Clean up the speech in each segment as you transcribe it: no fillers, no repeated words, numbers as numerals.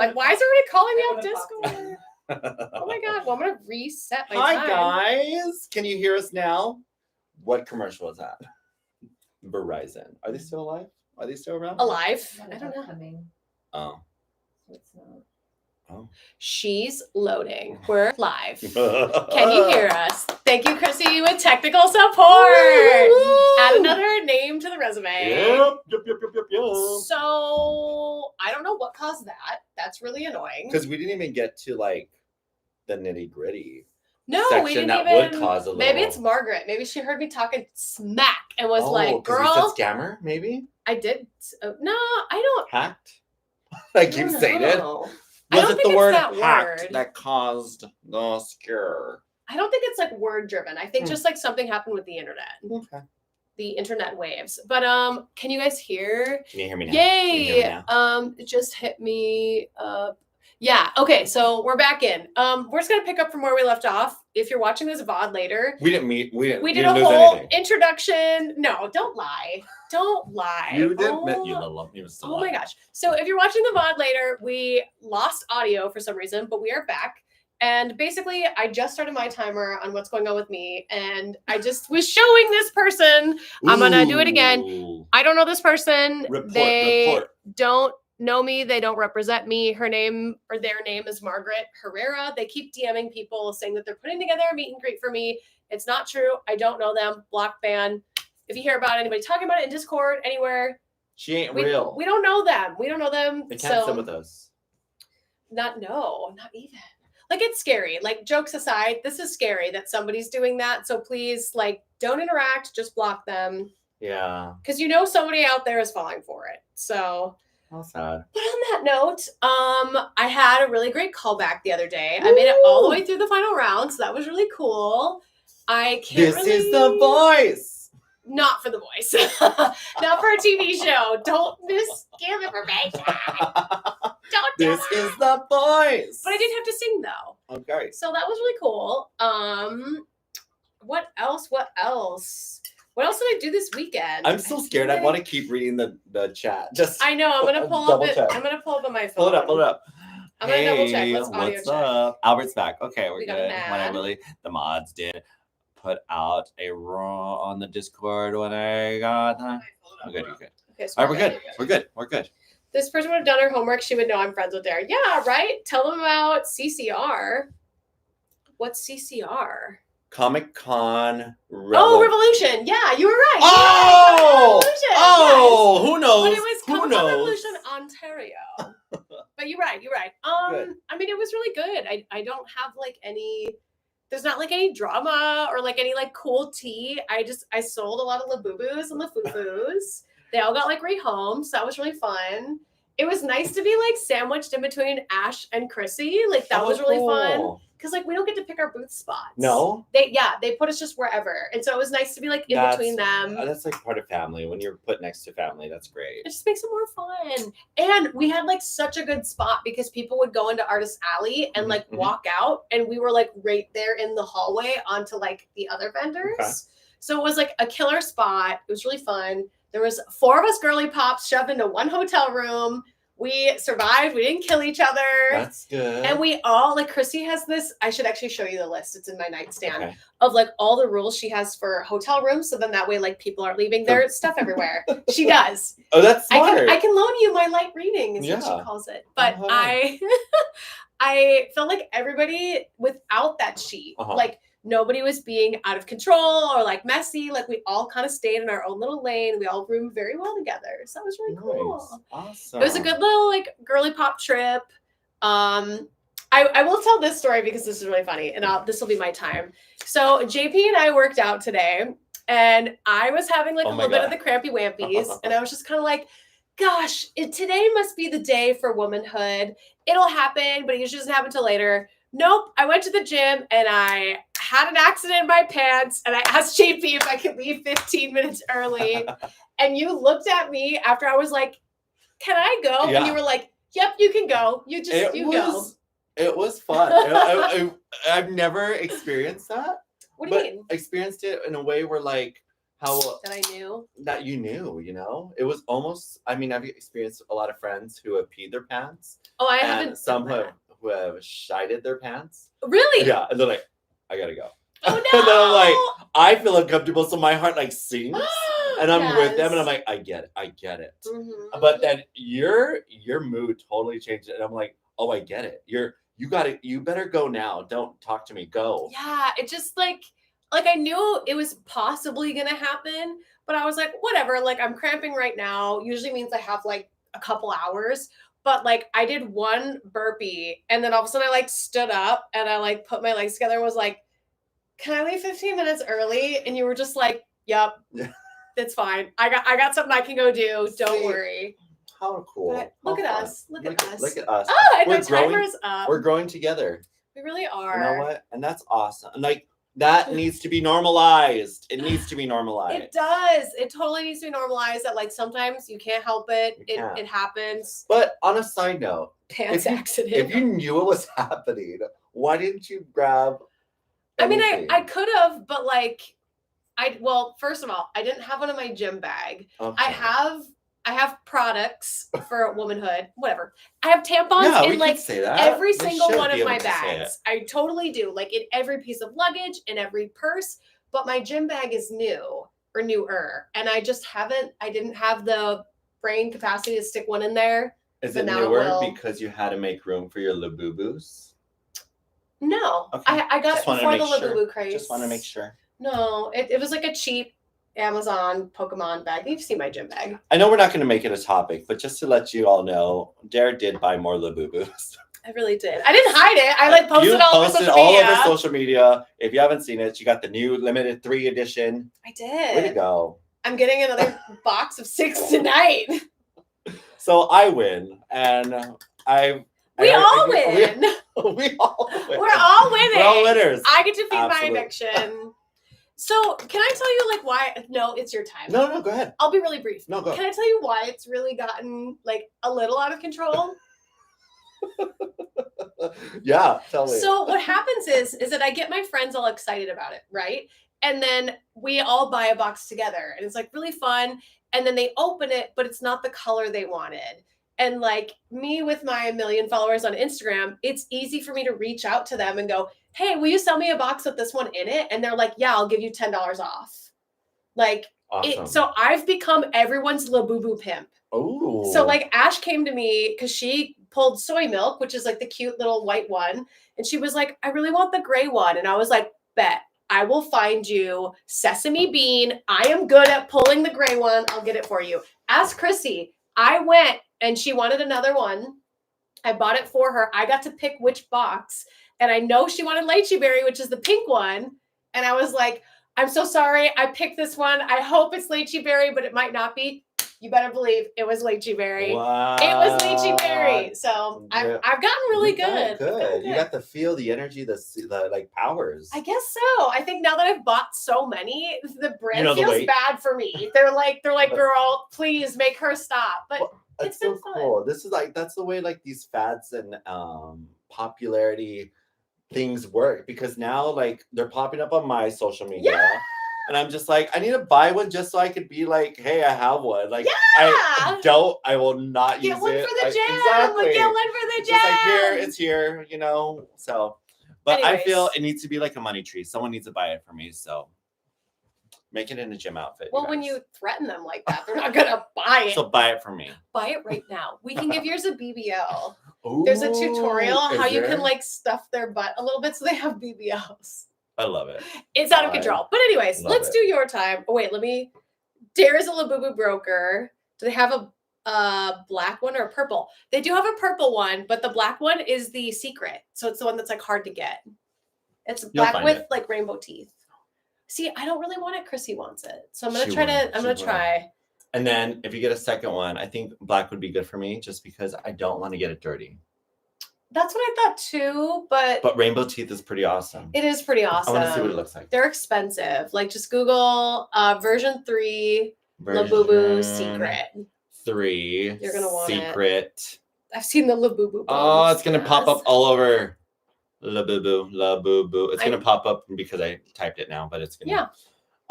Like, why is everybody calling me off Discord? Oh my God. Well, I'm going to reset my time. Hi, guys. Can you hear us now? What commercial was that? Verizon. Are they still alive? Are they still around? Alive? I don't know. Oh. It's not. Oh. She's loading. We're live. Can you hear us? Thank you, Chrissy, with technical support. Add another name to the resume. Yep. So, I don't know what caused that. That's really annoying. Because we didn't even get to like the nitty gritty. No, we section didn't that even. would cause a Maybe little- it's Margaret. Maybe she heard me talking smack and was like, "Girl, "Girl, you said scammer, maybe I did." No, I don't. hacked." I keep saying it. know. I Was don't it think the it's word that hacked word. that caused the scare? I don't think it's like word driven. I think just like something happened with the internet, Okay. the internet waves. But can you guys hear? Can you hear me now? Can you hear me Yay! now? It just hit me up. Yeah. Okay. So we're back in. We're just gonna pick up from where we left off. If you're watching this VOD later, We didn't meet. We didn't we did a lose whole anything. introduction. No, don't lie. Don't lie. You didn't. Oh, You little. You was still oh my gosh. So if you're watching the VOD later, we lost audio for some reason, but we are back. And basically, I just started my timer on what's going on with me. And I just was showing this person. I'm going to do it again. Ooh. I don't know this person. Report. Don't know me. They don't represent me. Her name or their name is Margaret Herrera. They keep DMing people saying that they're putting together a meet and greet for me. It's not true. I don't know them. Block ban. If you hear about anybody talking about it in Discord, anywhere, She ain't real. we don't know them. We don't know them. They can't sit with us. Not even. Like, it's scary. Like, jokes aside, this is scary that somebody's doing that. So please, like, don't interact. Just block them. Yeah. Because you know somebody out there is falling for it. So, How sad. but on that note, I had a really great callback the other day. I made it all the way through the final round, so that was really cool. I can't This is the voice. Not for the voice. Not for a TV show. Don't misgive information. Don't do This that. is the voice. But I did have to sing though. Okay. So that was really cool. What else? What else did I do this weekend? I'm so scared. I want to keep reading the chat. Just I know. I'm gonna pull double up. check. I'm gonna pull up on my phone. Pull it up. Pull it up. I'm gonna double check. Hey, Let's audio what's check. up? Albert's back. Okay, we're We got an good. ad. The mods did put out a raw on the Discord when I got that. We're good. You're good. Okay, so All right, we're good. We're good. We're good. This person would have done her homework. She would know I'm friends with Derek. Yeah, right. Tell them about CCR. What's CCR? Comic Con. Oh, Revolution. Yeah, you were right. Oh! Revolution. Oh! Who knows? But it was Who Comic Con knows? Revolution, Ontario. But you're right. Good. I mean, it was really good. I don't have like any. There's not like any drama or like any like cool tea. I sold a lot of Labubus and Lafufus. They all got like rehomed, so that was really fun. It was nice to be like sandwiched in between Ash and Chrissy. Like that was really fun. Because like we don't get to pick our booth spots. No. They put us just wherever. And so it was nice to be like in between them. That's like part of family. When you're put next to family, that's great. It just makes it more fun. And we had like such a good spot because people would go into Artist Alley and like walk out, and we were like right there in the hallway onto like the other vendors. Okay. So it was like a killer spot. It was really fun. There was 4 of us girly pops shoved into one hotel room. We survived. We didn't kill each other. That's good. And we all, like, Chrissy has this, I should actually show you the list. It's in my nightstand. Okay. Of like all the rules she has for hotel rooms. So then that way, like, people aren't leaving their stuff everywhere. She does. Oh, that's smart. I can loan you my light reading is what she calls it. But I felt like everybody without that sheet, like nobody was being out of control or like messy. Like we all kind of stayed in our own little lane. We all roomed very well together. So that was really cool. Awesome. It was a good little like girly pop trip. I will tell this story because this is really funny, and this will be my time. So JP and I worked out today, and I was having like a little bit of the crampy wampies, and I was just kind of like, gosh, today must be the day for womanhood. It'll happen, but it usually doesn't happen till later. Nope. I went to the gym and I had an accident in my pants, and I asked JP if I could leave 15 minutes early. And you looked at me after I was like, can I go? Yeah. And you were like, yep, you can go. You go. It was fun. I've never experienced that. What do you mean? Experienced it in a way where like that I knew. That you knew, it was almost. I mean, I've experienced a lot of friends who have peed their pants. Oh, I and haven't. some who have shited their pants. Really? Yeah, and they're like, I gotta go. Oh no! And then I'm like, I feel uncomfortable, so my heart like sinks, and I'm with them, and I'm like, I get it. Mm-hmm. But then your mood totally changed, and I'm like, oh, I get it. You better go now. Don't talk to me. Go. Yeah, it just like I knew it was possibly gonna happen, but I was like, whatever. Like I'm cramping right now. Usually means I have like a couple hours. But like I did one burpee, and then all of a sudden I like stood up and I like put my legs together and was like, can I leave 15 minutes early? And you were just like, yep, it's fine. I got something I can go do. Don't worry. How cool. But look at us. Look at us. Look at us. Oh, and my timer's up. We're growing together. We really are. You know what? And that's awesome. And like that needs to be normalized. It needs to be normalized. It does. It totally needs to be normalized that like sometimes you can't help it. It happens. But on a side note, accident. If you knew what was happening, why didn't you grab anything? I mean, I could have, but like well, first of all, I didn't have one in my gym bag. Okay. I have products for womanhood, whatever. I have tampons in like every single one of my bags. I totally do, like in every piece of luggage, in every purse. But my gym bag is new or newer, and I didn't have the brain capacity to stick one in there. Is it newer because you had to make room for your Labubus? No, okay. I got it before the Labubu craze. Just want to make sure. No, it was like a cheap Amazon Pokemon bag. You've seen my gym bag. I know we're not going to make it a topic, but just to let you all know, Dare did buy more Labubus. I really did. I didn't hide it. I like posted all over social media. If you haven't seen it, you got the new limited 3 edition. I did. Way to go. I'm getting another box of 6 tonight. So I win, and we all win. We all win. We're all winning. We're all winners. I get to feed my addiction. So can I tell you like why? No, it's your time. No, go ahead. I'll be really brief. No, go. Can I tell you why it's really gotten like a little out of control? Yeah, tell me. So what happens is that I get my friends all excited about it, right? And then we all buy a box together, and it's like really fun. And then they open it, but it's not the color they wanted. And like me with my 1 million followers on Instagram, it's easy for me to reach out to them and go, hey, will you sell me a box with this one in it? And they're like, yeah, I'll give you $10 off. Like, awesome. So I've become everyone's Labubu pimp. Oh. So like Ash came to me because she pulled soy milk, which is like the cute little white one. And she was like, I really want the gray one. And I was like, bet. I will find you sesame bean. I am good at pulling the gray one. I'll get it for you. Ask Chrissy. I went and she wanted another one. I bought it for her. I got to pick which box. And I know she wanted lychee berry, which is the pink one. And I was like, I'm so sorry. I picked this one. I hope it's lychee berry, but it might not be. You better believe it was lychee berry. Wow. It was lychee berry. So I've gotten really good. Good. You got the feel, the energy, the like powers. I guess so. I think now that I've bought so many, the brand feels bad for me. They're like, girl, please make her stop. But it's been so cool. This is like, that's the way like these fads and popularity things work, because now like they're popping up on my social media. Yeah. And I'm just like, I need to buy one just so I could be like, hey, I have one. Like, yeah. I will not use it. Get one for the gym. Exactly. Get one for the gym. Just like, it's here, So, but anyways. I feel it needs to be like a money tree. Someone needs to buy it for me. So make it in a gym outfit. Well, when you threaten them like that, they're not going to buy it. So buy it for me. Buy it right now. We can give yours a BBL. Ooh, there's a tutorial how you can like stuff their butt a little bit so they have BBLs. I love it. It's out of control. But anyways, let's do your time. Oh, wait, Dare is a Labubu broker. Do they have a black one or a purple? They do have a purple one, but the black one is the secret. So it's the one that's like hard to get. It's black with like rainbow teeth. See, I don't really want it. Chrissy wants it. So I'm going to try. And then if you get a second one, I think black would be good for me just because I don't want to get it dirty. That's what I thought too, but rainbow teeth is pretty awesome. It is pretty awesome. I want to see what it looks like. They're expensive. Like just Google version 3 Labubu secret. 3. You're gonna want secret. I've seen the Labubu. Oh, it's gonna pop up all over. Labubu. It's gonna pop up because I typed it now, but it's gonna.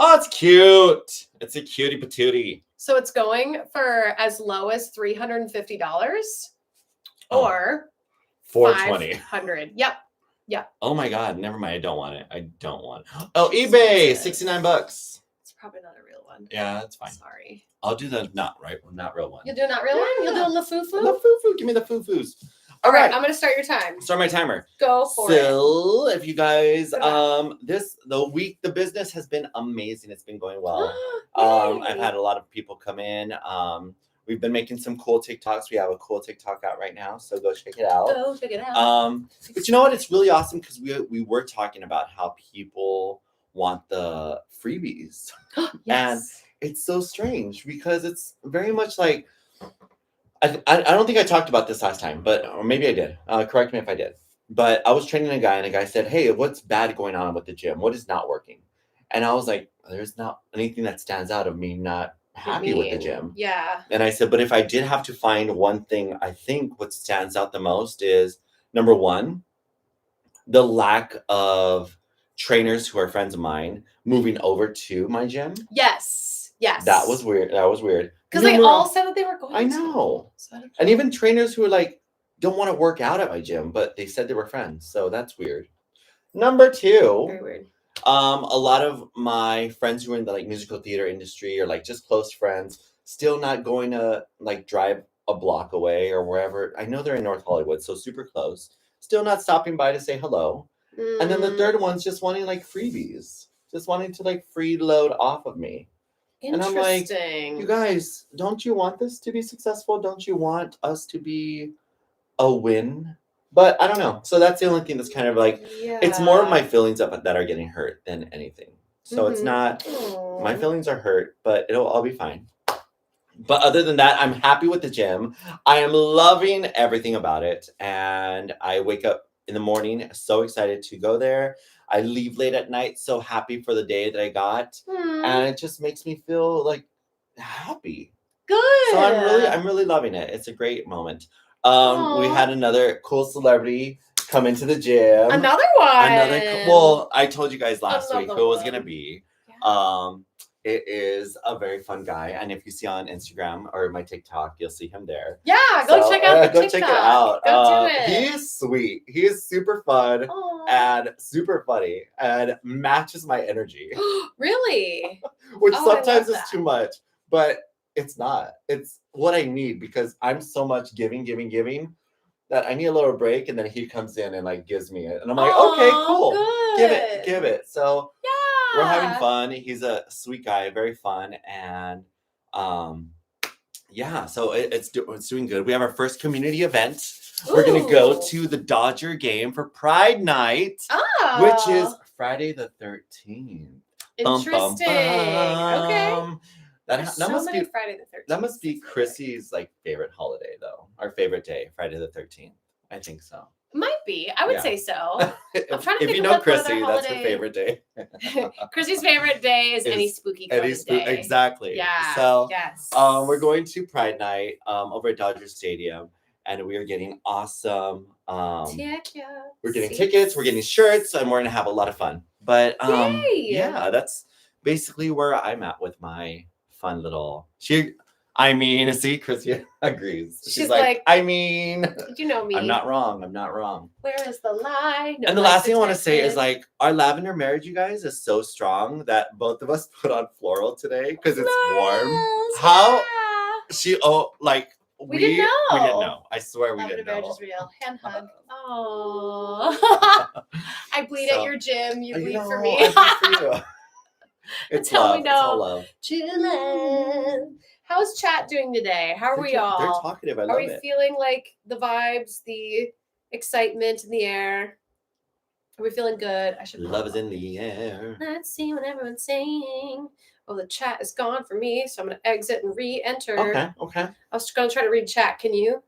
Oh, it's cute. It's a cutie patootie. So it's going for as low as $350 or $420. $500. Yep. Oh my God. Never mind. I don't want it. Oh, eBay. $69. It's probably not a real one. Yeah, that's fine. Sorry. I'll do the not real one. You'll do a not real one? You'll do a LaFufu? The foo-foo. Give me the foo-foos. All right. I'm going to start your time. Start my timer. Go for it. So, if you guys, the business has been amazing. It's been going well. I've had a lot of people come in. We've been making some cool TikToks. We have a cool TikTok out right now, so go check it out. But you know what? It's really awesome because we were talking about how people want the freebies. Yes. And it's so strange because it's very much like, I don't think I talked about this last time, or maybe I did. Correct me if I did. But I was training a guy, and a guy said, "Hey, what's bad going on with the gym? What is not working?" And I was like, "There's not anything that stands out of me not happy with the gym." Yeah. And I said, "But if I did have to find one thing, I think what stands out the most is, number one, the lack of trainers who are friends of mine moving over to my gym." Yes. That was weird. Because they all said that they were going to. I know. And even trainers who are like, don't want to work out at my gym, but they said they were friends. So that's weird. Number two. Very weird. A lot of my friends who are in the like musical theater industry or like just close friends, still not going to like drive a block away or wherever. I know they're in North Hollywood, so super close. Still not stopping by to say hello. And then the third one's just wanting like freebies. Just wanting to like freeload off of me. And I'm like, you guys, don't you want this to be successful? Don't you want us to be a win? But I don't know. So that's the only thing that's kind of like, it's more of my feelings that are getting hurt than anything. So it's not, my feelings are hurt, but it'll all be fine. But other than that, I'm happy with the gym. I am loving everything about it. And I wake up in the morning so excited to go there. I leave late at night, so happy for the day that I got. And it just makes me feel like happy. Good. So I'm really loving it. It's a great moment. We had another cool celebrity come into the gym. Another one. Well, I told you guys last week who it was gonna be. Yeah. It is a very fun guy, and if you see on Instagram or my TikTok, you'll see him there. Yeah, go check out the TikTok. Check it out. Go do it. He is sweet. He is super fun. And super funny and matches my energy. Really? Which sometimes is too much, but it's not. It's what I need because I'm so much giving that I need a little break, and then he comes in and like gives me it. And I'm like, okay, cool. Good. Give it. So yeah, we're having fun. He's a sweet guy, very fun. And yeah, so it's doing good. We have our first community event. We're going to go to the Dodger game for Pride Night, which is Friday the 13th. Interesting. Okay. That must be Friday the 13th. That must be Chrissy's like favorite holiday, though. Our favorite day, Friday the 13th. I think so. Might be. I would say so. I'm trying to if think you know Chrissy, that's her favorite day. Chrissy's favorite day is any spooky day. Exactly. Yeah. So yes. We're going to Pride Night over at Dodger Stadium, and we are getting awesome. We're getting tickets, we're getting shirts, and we're gonna have a lot of fun. But yeah, that's basically where I'm at with my fun little. See, Chrissy agrees. She's like, you know me. I'm not wrong. Where is the lie? And the last thing I want to say is like, our lavender marriage, you guys, is so strong that both of us put on floral today because it's warm. How we didn't know. I swear we didn't know. Lavender marriage is real. Hand hug. Oh. I bleed at your gym. You bleed for me. It's love. It's all love. Chillin'. How's chat doing today? How are we all? They're talkative. I love it. Are we feeling like the vibes, the excitement in the air? Are we feeling good? Love is in the air. Let's see what everyone's saying. Oh, the chat is gone for me, so I'm going to exit and re-enter. Okay. I was going to try to read chat. Can you?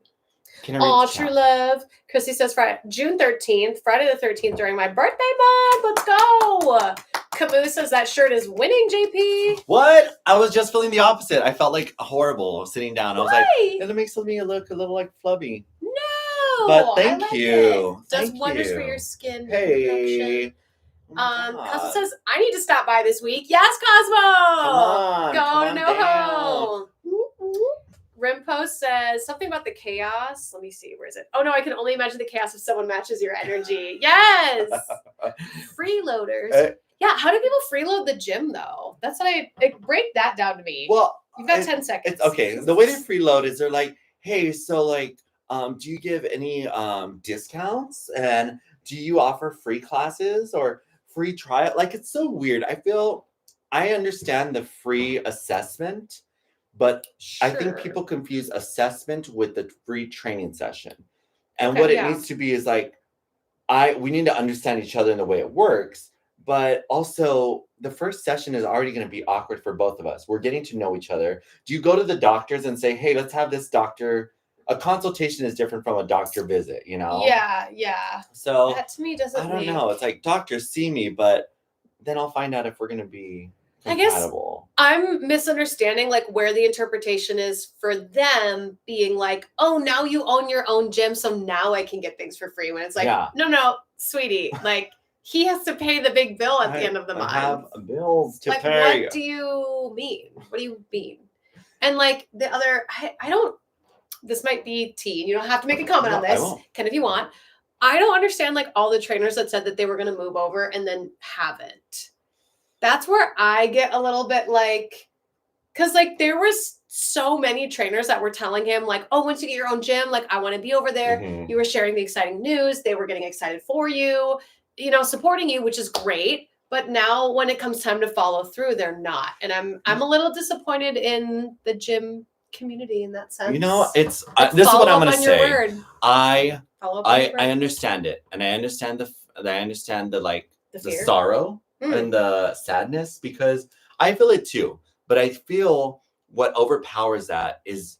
Can I read chat? True love. Chrissy says June 13th, Friday the 13th during my birthday month. Let's go. Caboose says that shirt is winning, JP. What? I was just feeling the opposite. I felt like horrible sitting down. I was like, it makes me look a little like flubby. No. But thank you. It does wonders for your skin. Hey. my Cosmo God. says, I need to stop by this week. Yes, Cosmo! Come on, Go come to on NoHo. Rimpo says something about the chaos. Let me see. Where is it? Oh, no, I can only imagine the chaos if someone matches your energy. Yes! Freeloaders. Yeah, how do people freeload the gym, though? That's what break that down to me. Well, you've got 10 seconds. It's okay. The way they freeload is they're like, hey, so like, do you give any discounts? And do you offer free classes or free trial? Like, it's so weird. I understand the free assessment, but Sure. I think people confuse assessment with the free training session. And what it needs to be is like, we need to understand each other in the way it works, but also the first session is already going to be awkward for both of us. We're getting to know each other. Do you go to the doctors and say, hey, let's have this doctor? A consultation is different from a doctor visit, you know? Yeah. So that to me doesn't I don't know. It's like doctors see me, but then I'll find out if we're going to be compatible. I guess I'm misunderstanding like where the interpretation is for them being like, oh, now you own your own gym, so now I can get things for free. When it's like, no, sweetie, like he has to pay the big bill at the end of the month. I have bills to like, pay. What do you mean? What do you mean? And like the other, I don't. This might be tea. You don't have to make a comment on this. Can if you want. I don't understand like all the trainers that said that they were going to move over and then haven't. That's where I get a little bit like, because like there was so many trainers that were telling him like, oh, once you get your own gym, like I want to be over there. Mm-hmm. You were sharing the exciting news. They were getting excited for you, supporting you, which is great. But now when it comes time to follow through, they're not. And I'm a little disappointed in the gym community in that sense. It's this is what I'm going to say. I I understand it, and I understand the like the fear? sorrow and the sadness, because I feel it too. But I feel what overpowers that is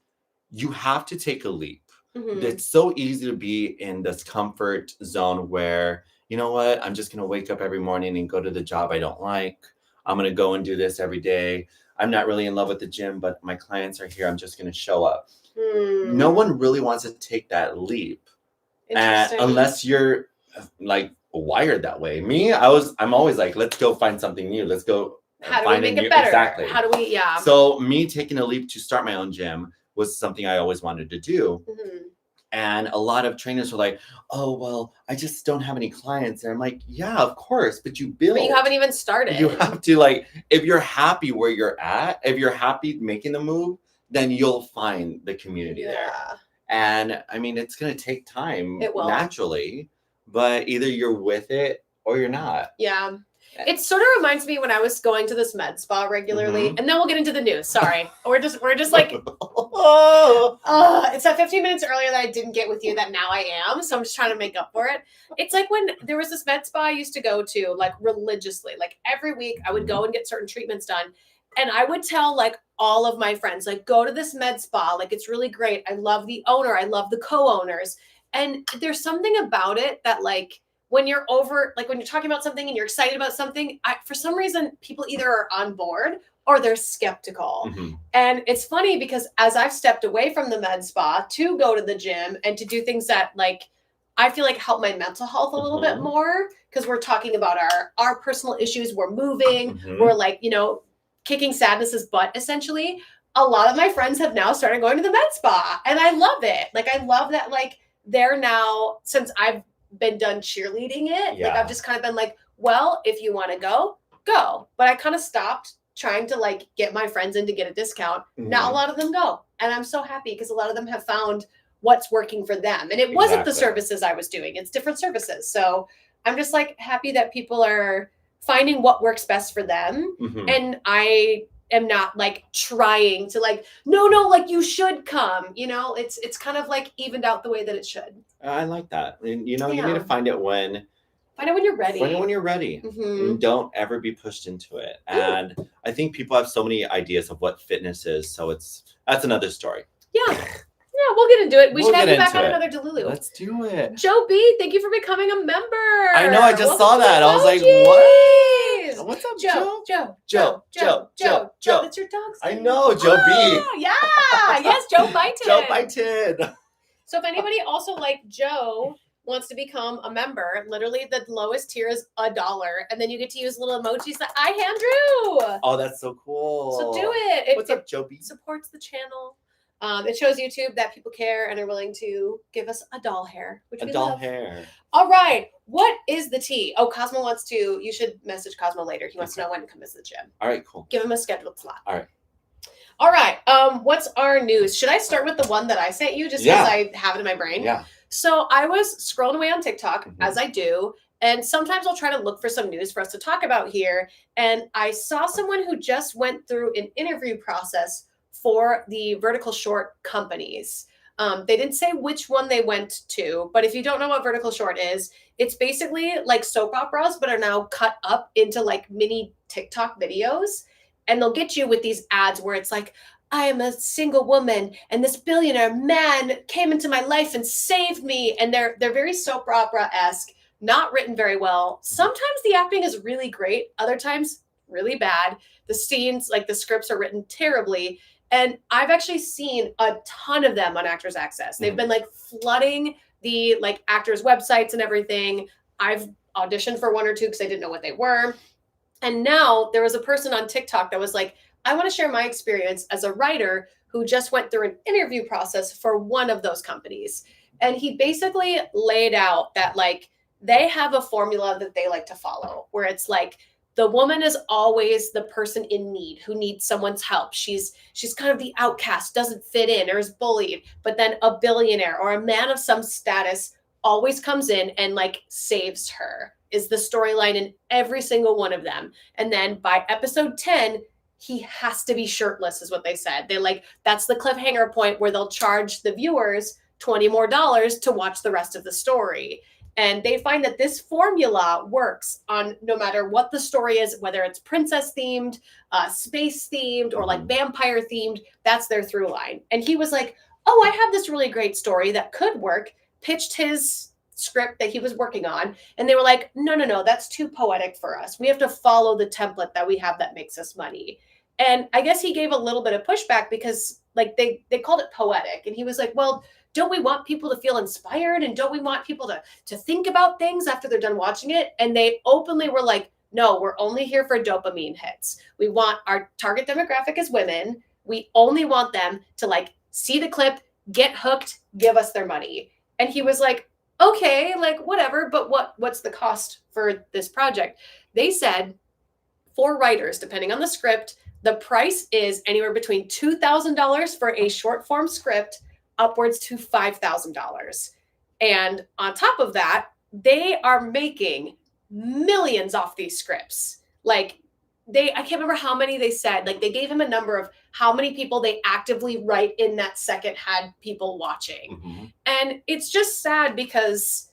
you have to take a leap. Mm-hmm. It's so easy to be in this comfort zone where, you know what, I'm just going to wake up every morning and go to the job I don't like. I'm going to go and do this every day. I'm not really in love with the gym, but my clients are here. I'm just going to show up. No one really wants to take that leap. Unless you're like wired that way. Me, I'm always like, let's go find something new. Let's go. How do we make it better? Exactly. How do we, yeah. So me taking a leap to start my own gym was something I always wanted to do. Mm-hmm. And a lot of trainers were like, oh, well, I just don't have any clients. And I'm like, yeah, of course, but you build. But you haven't even started. You have to like, if you're happy where you're at, if you're happy making the move, then you'll find the community there. And I mean, it's going to take time naturally, but either you're with it or you're not. Yeah. It sort of reminds me when I was going to this med spa regularly, and then we'll get into the news. Sorry. We're just like, it's that 15 minutes earlier that I didn't get with you that now I am. So I'm just trying to make up for it. It's like when there was this med spa I used to go to like religiously, like every week I would go and get certain treatments done. And I would tell like all of my friends, like, go to this med spa. Like, it's really great. I love the owner. I love the co-owners. And there's something about it that like, when you're when you're talking about something and you're excited about something, for some reason, people either are on board or they're skeptical. Mm-hmm. And it's funny because as I've stepped away from the med spa to go to the gym and to do things that like, I feel like help my mental health a little bit more, because we're talking about our personal issues. We're moving. We're like, kicking sadness's butt, essentially. A lot of my friends have now started going to the med spa, and I love it. Like, I love that, like, they're now, since I've been done cheerleading it, like, I've just kind of been like, well, if you want to go, go. But I kind of stopped trying to, like, get my friends in to get a discount. Now a lot of them go, and I'm so happy because a lot of them have found what's working for them. And it wasn't the services I was doing. It's different services. So I'm just, like, happy that people are finding what works best for them. And I am not like trying to like, no, like you should come, it's kind of like evened out the way that it should. I like that. And you need to find it when you're ready. Find it when you're ready. And don't ever be pushed into it. And I think people have so many ideas of what fitness is. So that's another story. Yeah, we'll get into it. We should have you back on another Delulu. Let's do it. Joe B, thank you for becoming a member. I know, I just saw that. I was like, what? What's up, Joe? Joe. That's your dog's name. I know, Joe B. Yeah. Yes, Joe Byton. Joe Byton. So if anybody also like Joe wants to become a member. Literally, the lowest tier is $1, and then you get to use little emojis that I hand drew. Oh, that's so cool. So do it. What's up, Joby? Supports the channel. It shows YouTube that people care and are willing to give us a doll hair, which we love. Hair. All right. What is the tea? Oh, Cosmo wants to. You should message Cosmo later. He wants to know when to come visit the gym. All right, cool. Give him a scheduled slot. All right. All right. What's our news? Should I start with the one that I sent you just because I have it in my brain? Yeah. So I was scrolling away on TikTok, as I do, and sometimes I'll try to look for some news for us to talk about here. And I saw someone who just went through an interview process for the vertical short companies. They didn't say which one they went to, but if you don't know what vertical short is, it's basically like soap operas, but are now cut up into like mini TikTok videos. And they'll get you with these ads where it's like, I am a single woman and this billionaire man came into my life and saved me. And they're very soap opera-esque, not written very well. Sometimes the acting is really great. Other times really bad. The scenes, like the scripts are written terribly. And I've actually seen a ton of them on Actors Access. They've been like flooding the like actors' websites and everything. I've auditioned for one or two because I didn't know what they were. And now there was a person on TikTok that was like, I want to share my experience as a writer who just went through an interview process for one of those companies. And he basically laid out that like they have a formula that they like to follow where it's like the woman is always the person in need who needs someone's help. She's kind of the outcast, doesn't fit in or is bullied, but then a billionaire or a man of some status always comes in and like saves her is the storyline in every single one of them. And then by episode 10, he has to be shirtless is what they said. They like, that's the cliffhanger point where they'll charge the viewers $20 more to watch the rest of the story. And they find that this formula works on no matter what the story is, whether it's princess themed, space themed, or like vampire themed, that's their through line. And he was like, oh, I have this really great story that could work, pitched his script that he was working on. And they were like, no, that's too poetic for us. We have to follow the template that we have that makes us money. And I guess he gave a little bit of pushback because like they called it poetic. And he was like, well, don't we want people to feel inspired? And don't we want people to think about things after they're done watching it? And they openly were like, no, we're only here for dopamine hits. We want our target demographic as women. We only want them to like see the clip, get hooked, give us their money. And he was like, okay, like whatever, but what's the cost for this project? They said for writers, depending on the script, the price is anywhere between $2,000 for a short form script upwards to $5,000. And on top of that, they are making millions off these scripts. Like I can't remember how many they said, like they gave him a number of how many people they actively write in that second had people watching. And it's just sad because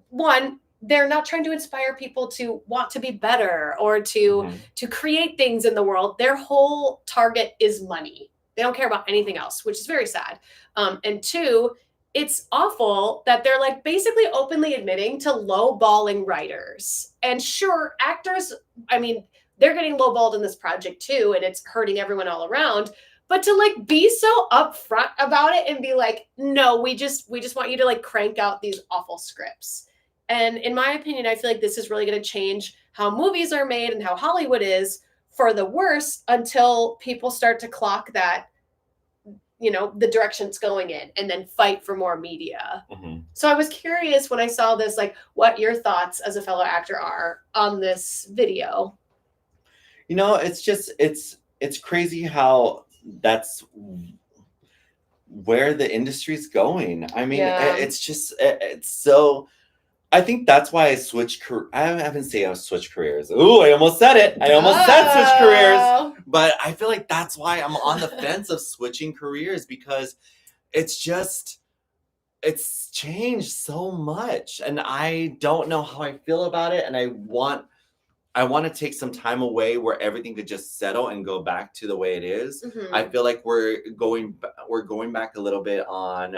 one, they're not trying to inspire people to want to be better or to create things in the world. Their whole target is money. They don't care about anything else, which is very sad. And two, it's awful that they're like basically openly admitting to lowballing writers. And sure, actors, I mean, they're getting lowballed in this project too, and it's hurting everyone all around. But to like be so upfront about it and be like, no, we just want you to like crank out these awful scripts. And in my opinion, I feel like this is really going to change how movies are made and how Hollywood is for the worse until people start to clock that, you know, the direction it's going in and then fight for more media. So I was curious when I saw this, like what your thoughts as a fellow actor are on this video. You know, it's just, it's crazy how that's where the industry's going. I mean, it's just, it's so, I think that's why I switched I haven't said I switched careers. Ooh, I almost said it. I almost said switch careers. But I feel like that's why I'm on the fence of switching careers because it's just, it's changed so much. And I don't know how I feel about it. And I want to take some time away where everything could just settle and go back to the way it is. I feel like we're going back a little bit on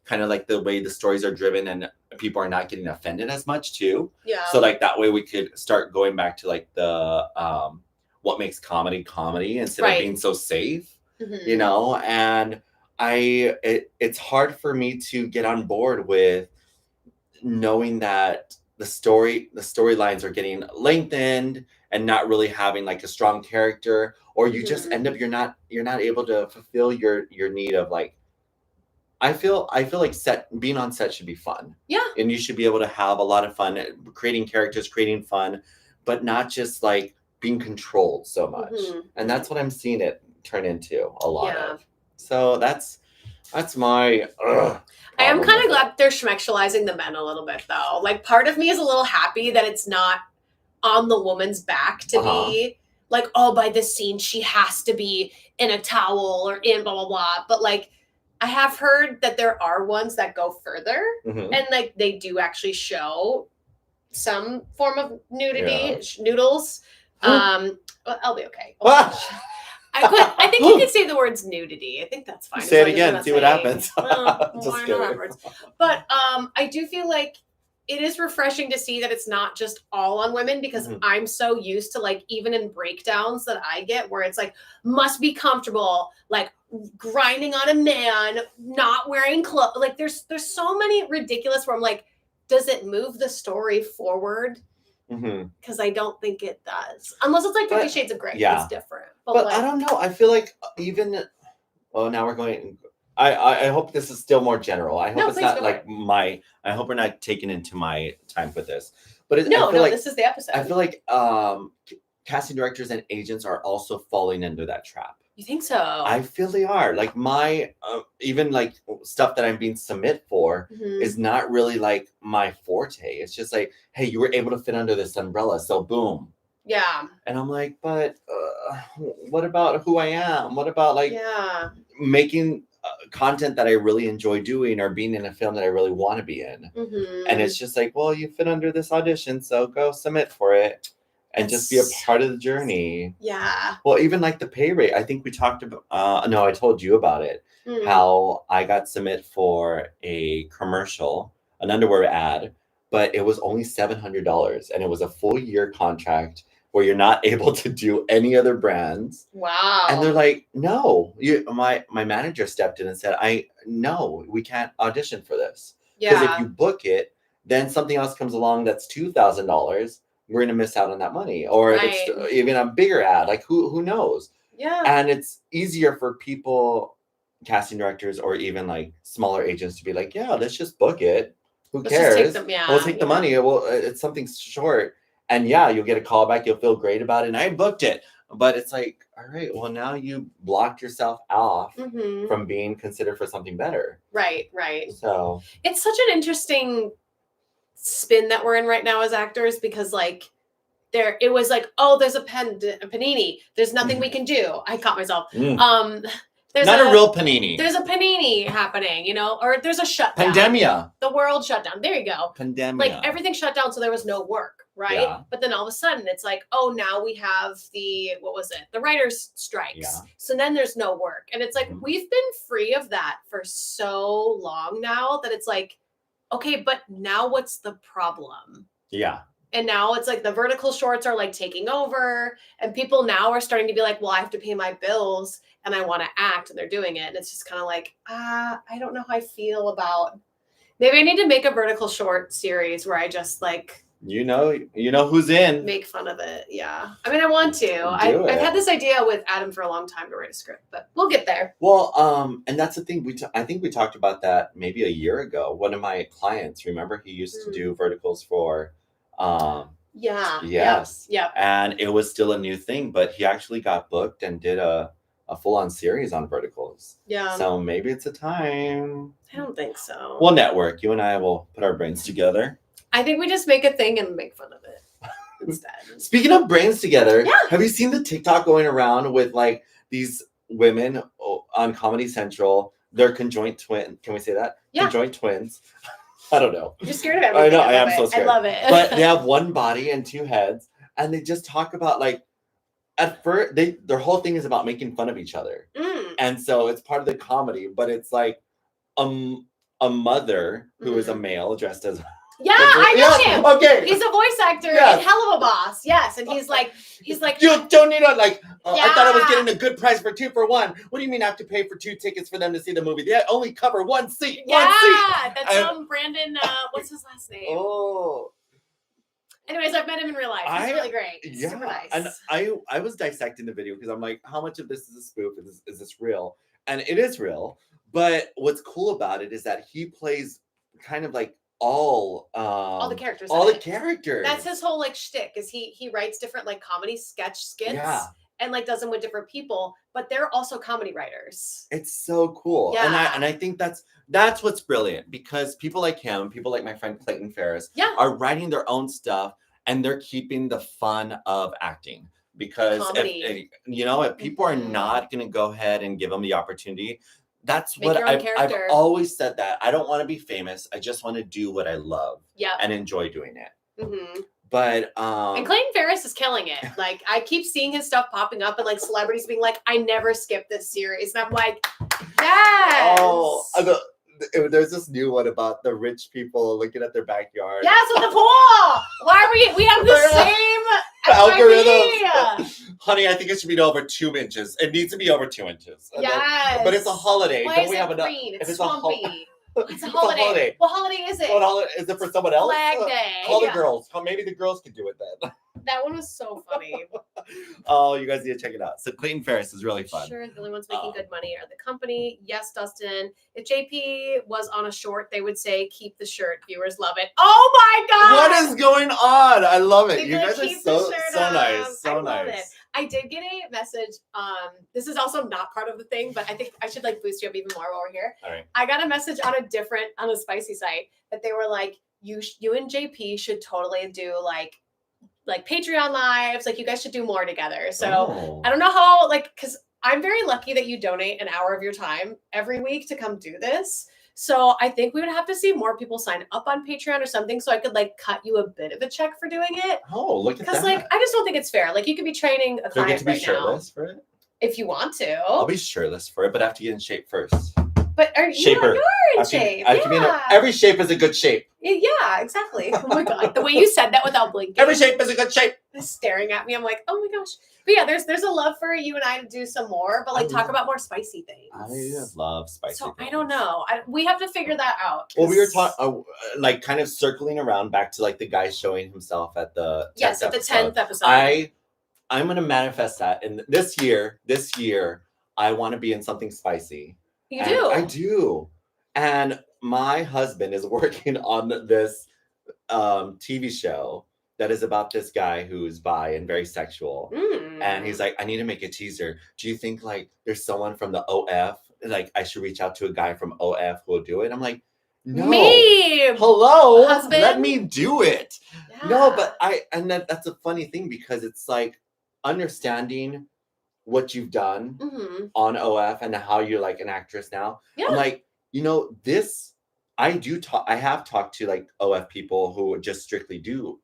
kind of like the way the stories are driven and people are not getting offended as much too. Yeah. So like that way we could start going back to like the what makes comedy instead of being so safe, you know? And it's hard for me to get on board with knowing that the storylines are getting lengthened and not really having like a strong character, or you just end up you're not able to fulfill your need of like, I feel like being on set should be fun. Yeah. And you should be able to have a lot of fun creating characters, creating fun, but not just like being controlled so much. And that's what I'm seeing it turn into a lot of. So that's my I am kind of glad they're schmexualizing the men a little bit though. Like part of me is a little happy that it's not on the woman's back to be like, oh, by this scene she has to be in a towel or in blah blah blah. But like I have heard that there are ones that go further and like they do actually show some form of nudity, noodles. Well, I'll be okay. I think you could say the words nudity. I think that's fine. Say it again, see what happens. Just kidding. But I do feel like it is refreshing to see that it's not just all on women, because I'm so used to like even in breakdowns that I get where it's like must be comfortable, like grinding on a man, not wearing clothes. Like there's so many ridiculous where I'm like, does it move the story forward? Because I don't think it does, unless it's like 50 Shades of Grey. Yeah, it's different. But like, I don't know. I feel like even now we're going. I hope this is still more general. I hope it's not like I hope we're not taking into my time with this. But this is the episode. I feel like casting directors and agents are also falling into that trap. You think so? I feel they are. Like my even like stuff that I'm being submit for is not really like my forte. It's just like, hey, you were able to fit under this umbrella, so boom. Yeah. And I'm like, but what about who I am? What about like making content that I really enjoy doing, or being in a film that I really want to be in? And it's just like, well, you fit under this audition, so go submit for it. And just be a part of the journey. Yeah. Well, even like the pay rate, I think we talked about, no, I told you about it. How I got submit for a commercial, an underwear ad, but it was only $700. And it was a full year contract where you're not able to do any other brands. Wow. And they're like, no, my manager stepped in and said, no, we can't audition for this. Because if you book it, then something else comes along that's $2,000. We're going to miss out on that money. Or if it's even a bigger ad, like who knows? Yeah. And it's easier for people, casting directors, or even like smaller agents to be like, yeah, let's just book it. Who cares? We'll take the money. Well, it's something short. And yeah, you'll get a call back. You'll feel great about it. And I booked it. But it's like, all right, well, now you blocked yourself off from being considered for something better. Right, right. So it's such an interesting spin that we're in right now as actors, because like it was like, oh, there's a panini, there's nothing we can do. I caught myself. There's not a real panini. There's a panini happening, or there's a shutdown. Pandemia. The world shut down. There you go. Pandemia. Like everything shut down, so there was no work, right? Yeah. But then all of a sudden it's like, oh, now we have the writers' strikes. Yeah. So then there's no work. And it's like, we've been free of that for so long now that it's like, okay, but now what's the problem? Yeah. And now it's like the vertical shorts are like taking over, and people now are starting to be like, well, I have to pay my bills and I want to act, and they're doing it. And it's just kind of like, I don't know how I feel about, maybe I need to make a vertical short series where I just like, you know who's in, make fun of it. Yeah. I mean, I want to. I've had this idea with Adam for a long time to write a script, but we'll get there. Well, and that's the thing. I think we talked about that maybe a year ago. One of my clients, remember, he used to do verticals for, yes. Yeah. And it was still a new thing, but he actually got booked and did a full-on series on verticals. Yeah. So maybe it's a time. I don't think so. We'll network. You and I will put our brains together. I think we just make a thing and make fun of it instead. Speaking of brains together, have you seen the TikTok going around with like these women on Comedy Central? They're conjoint twins. Can we say that? Yeah. Conjoint twins. I don't know. You're scared of everything. I know. I am so scared. I love it. But they have one body and two heads, and they just talk about like, at first, their whole thing is about making fun of each other, and so it's part of the comedy. But it's like a mother who is a male dressed as Yeah, I know him. Okay. He's a voice actor Yes. in Hell of a Boss. Yes, and he's like, You don't need to I thought I was Yeah. getting a good price for 2 for 1. What do you mean I have to pay for 2 tickets for them to see the movie? They only cover 1 seat. yeah, 1 seat. that's Brandon. What's his last name? Oh. Anyways, I've met him in real life. He's really great. He's super nice. And I was dissecting the video because I'm like, how much of this is a spoof? Is this real? And it is real. But what's cool about it is that he plays kind of like all the characters. All the characters. That's his whole like shtick. Is he writes different like comedy sketch skits. Yeah. And like does them with different people, but they're also comedy writers. It's so cool. Yeah. And I think that's what's brilliant, because people like him, people like my friend Clayton Ferris, Yeah. are writing their own stuff and they're keeping the fun of acting. Because if people are not going to go ahead and give them the opportunity, that's Make what your own I've character. always said, that I don't want to be famous. I just want to do what I love and enjoy doing it. Mm-hmm. But and Clayton Ferris is killing it. Like I keep seeing his stuff popping up and like celebrities being like, I never skipped this series. And I'm like, yes. Oh, there's this new one about the rich people looking at their backyard. Yes, with the pool. Why are we have the same algorithms. Honey, I think it should be over 2 inches. It needs to be over 2 inches. Yes. But it's a holiday. Why Don't is we it have enough? green? It's if swampy. It's a holiday. What holiday is it? Is it for someone else? Flag Day. Call the girls. Maybe the girls could do it then. That one was so funny. Oh, you guys need to check it out. So Clayton Ferris is really fun. Sure, the only ones making good money are the company. Yes, Dustin. If JP was on a short, they would say, keep the shirt. Viewers love it. Oh my God. What is going on? I love it. They're You guys are so nice. So nice. I did get a message. This is also not part of the thing, but I think I should like boost you up even more while we're here. All right. I got a message on a spicy site that they were like, you and JP should totally do like Patreon lives. Like you guys should do more together. So I don't know how, because I'm very lucky that you donate an hour of your time every week to come do this. So I think we would have to see more people sign up on Patreon or something, so I could like cut you a bit of a check for doing it. Oh, look at that! Because I just don't think it's fair. Like you could be training a client right now. Do I get to be shirtless for it? If you want to. I'll be shirtless for it, but I have to get in shape first. But you're in shape. Every shape is a good shape. Yeah, exactly. Oh my God, the way you said that without blinking. Every shape is a good shape. Staring at me, I'm like, oh my gosh. But yeah, there's a love for you and I to do some more, but like talk about more spicy things. I love spicy things. I don't know. We have to figure that out. Well, we were talking, like kind of circling around back to like the guy showing himself at the 10th at the 10th episode. I'm going to manifest that. And this year, I want to be in something spicy. You do? I do. And my husband is working on this TV show that is about this guy who's bi and very sexual. And he's like, I need to make a teaser. Do you think like there's someone from the OF? Like I should reach out to a guy from OF who will do it? I'm like, no. Me! Hello? Husband? Let me do it. Yeah. No, but that's a funny thing, because it's like understanding what you've done on OF and how you're like an actress now. Yeah. I'm like, I have talked to like OF people who just strictly do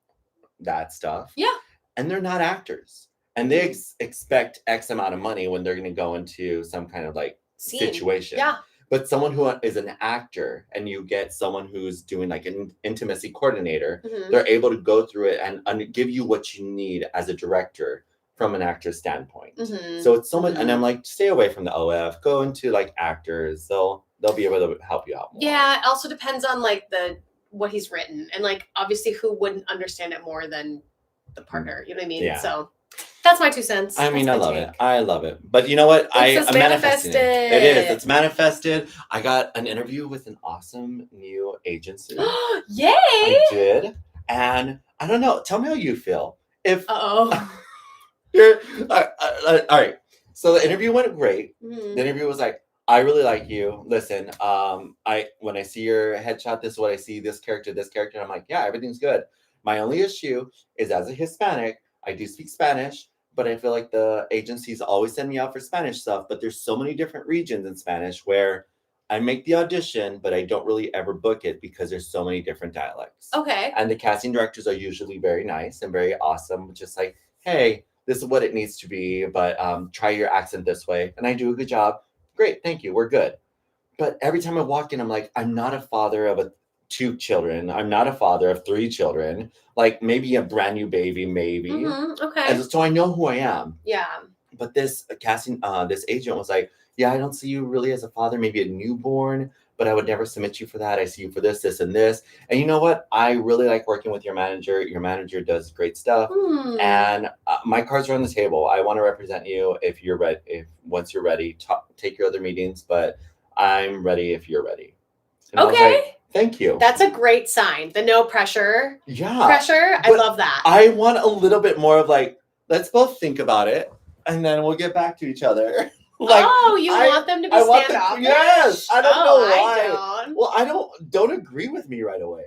that stuff. Yeah. And they're not actors. And they expect X amount of money when they're going to go into some kind of like situation. Yeah. But someone who is an actor, and you get someone who's doing like an intimacy coordinator, they're able to go through it and give you what you need as a director from an actor's standpoint. So it's so much, and I'm like, stay away from the OF, go into like actors. They'll be able to help you out more. Yeah, it also depends on like what he's written, and like obviously who wouldn't understand it more than the partner. You know what I mean? Yeah. So that's my 2 cents. I mean, I love it. But you know what? I'm manifesting it. It is. It's manifested. I got an interview with an awesome new agency. Yay! I did. And I don't know. Tell me how you feel. All right. So the interview went great. The interview was like, I really like you. Listen, when I see your headshot, this is what I see, this character. And I'm like, yeah, everything's good. My only issue is, as a Hispanic, I do speak Spanish, but I feel like the agencies always send me out for Spanish stuff. But there's so many different regions in Spanish where I make the audition, but I don't really ever book it because there's so many different dialects. Okay. And the casting directors are usually very nice and very awesome. Just like, hey, this is what it needs to be, but try your accent this way. And I do a good job. Great, thank you. We're good. But every time I walk in, I'm like, I'm not a father of a 2 children. I'm not a father of 3 children. Like maybe a brand new baby, maybe. Okay. And so I know who I am. Yeah. But this this agent was like, yeah, I don't see you really as a father, maybe a newborn, but I would never submit you for that. I see you for this, this, and this. And you know what? I really like working with your manager. Your manager does great stuff. And my cards are on the table. I want to represent you if you're ready. Once you're ready, take your other meetings, but I'm ready if you're ready. And I was like, thank you. That's a great sign. The no pressure. Yeah. Pressure. I love that. I want a little bit more of like, let's both think about it, and then we'll get back to each other. Like, want them to be standoffish? Yes. I don't know why. I don't. Well, I don't agree with me right away.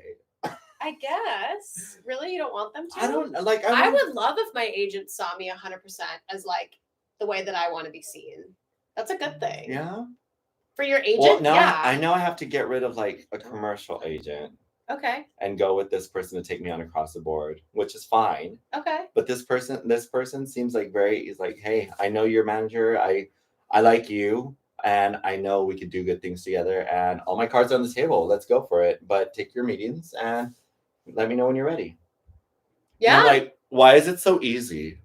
I guess. Really, you don't want them to? I don't like. I would love if my agent saw me 100% as like the way that I want to be seen. That's a good thing. Yeah. For your agent, well, now yeah. I know I have to get rid of like a commercial agent. Okay. And go with this person to take me on across the board, which is fine. Okay. But this person seems like he's like, hey, I know your manager. I like you, and I know we could do good things together. And all my cards are on the table. Let's go for it. But take your meetings and let me know when you're ready. Yeah. And I'm like, why is it so easy?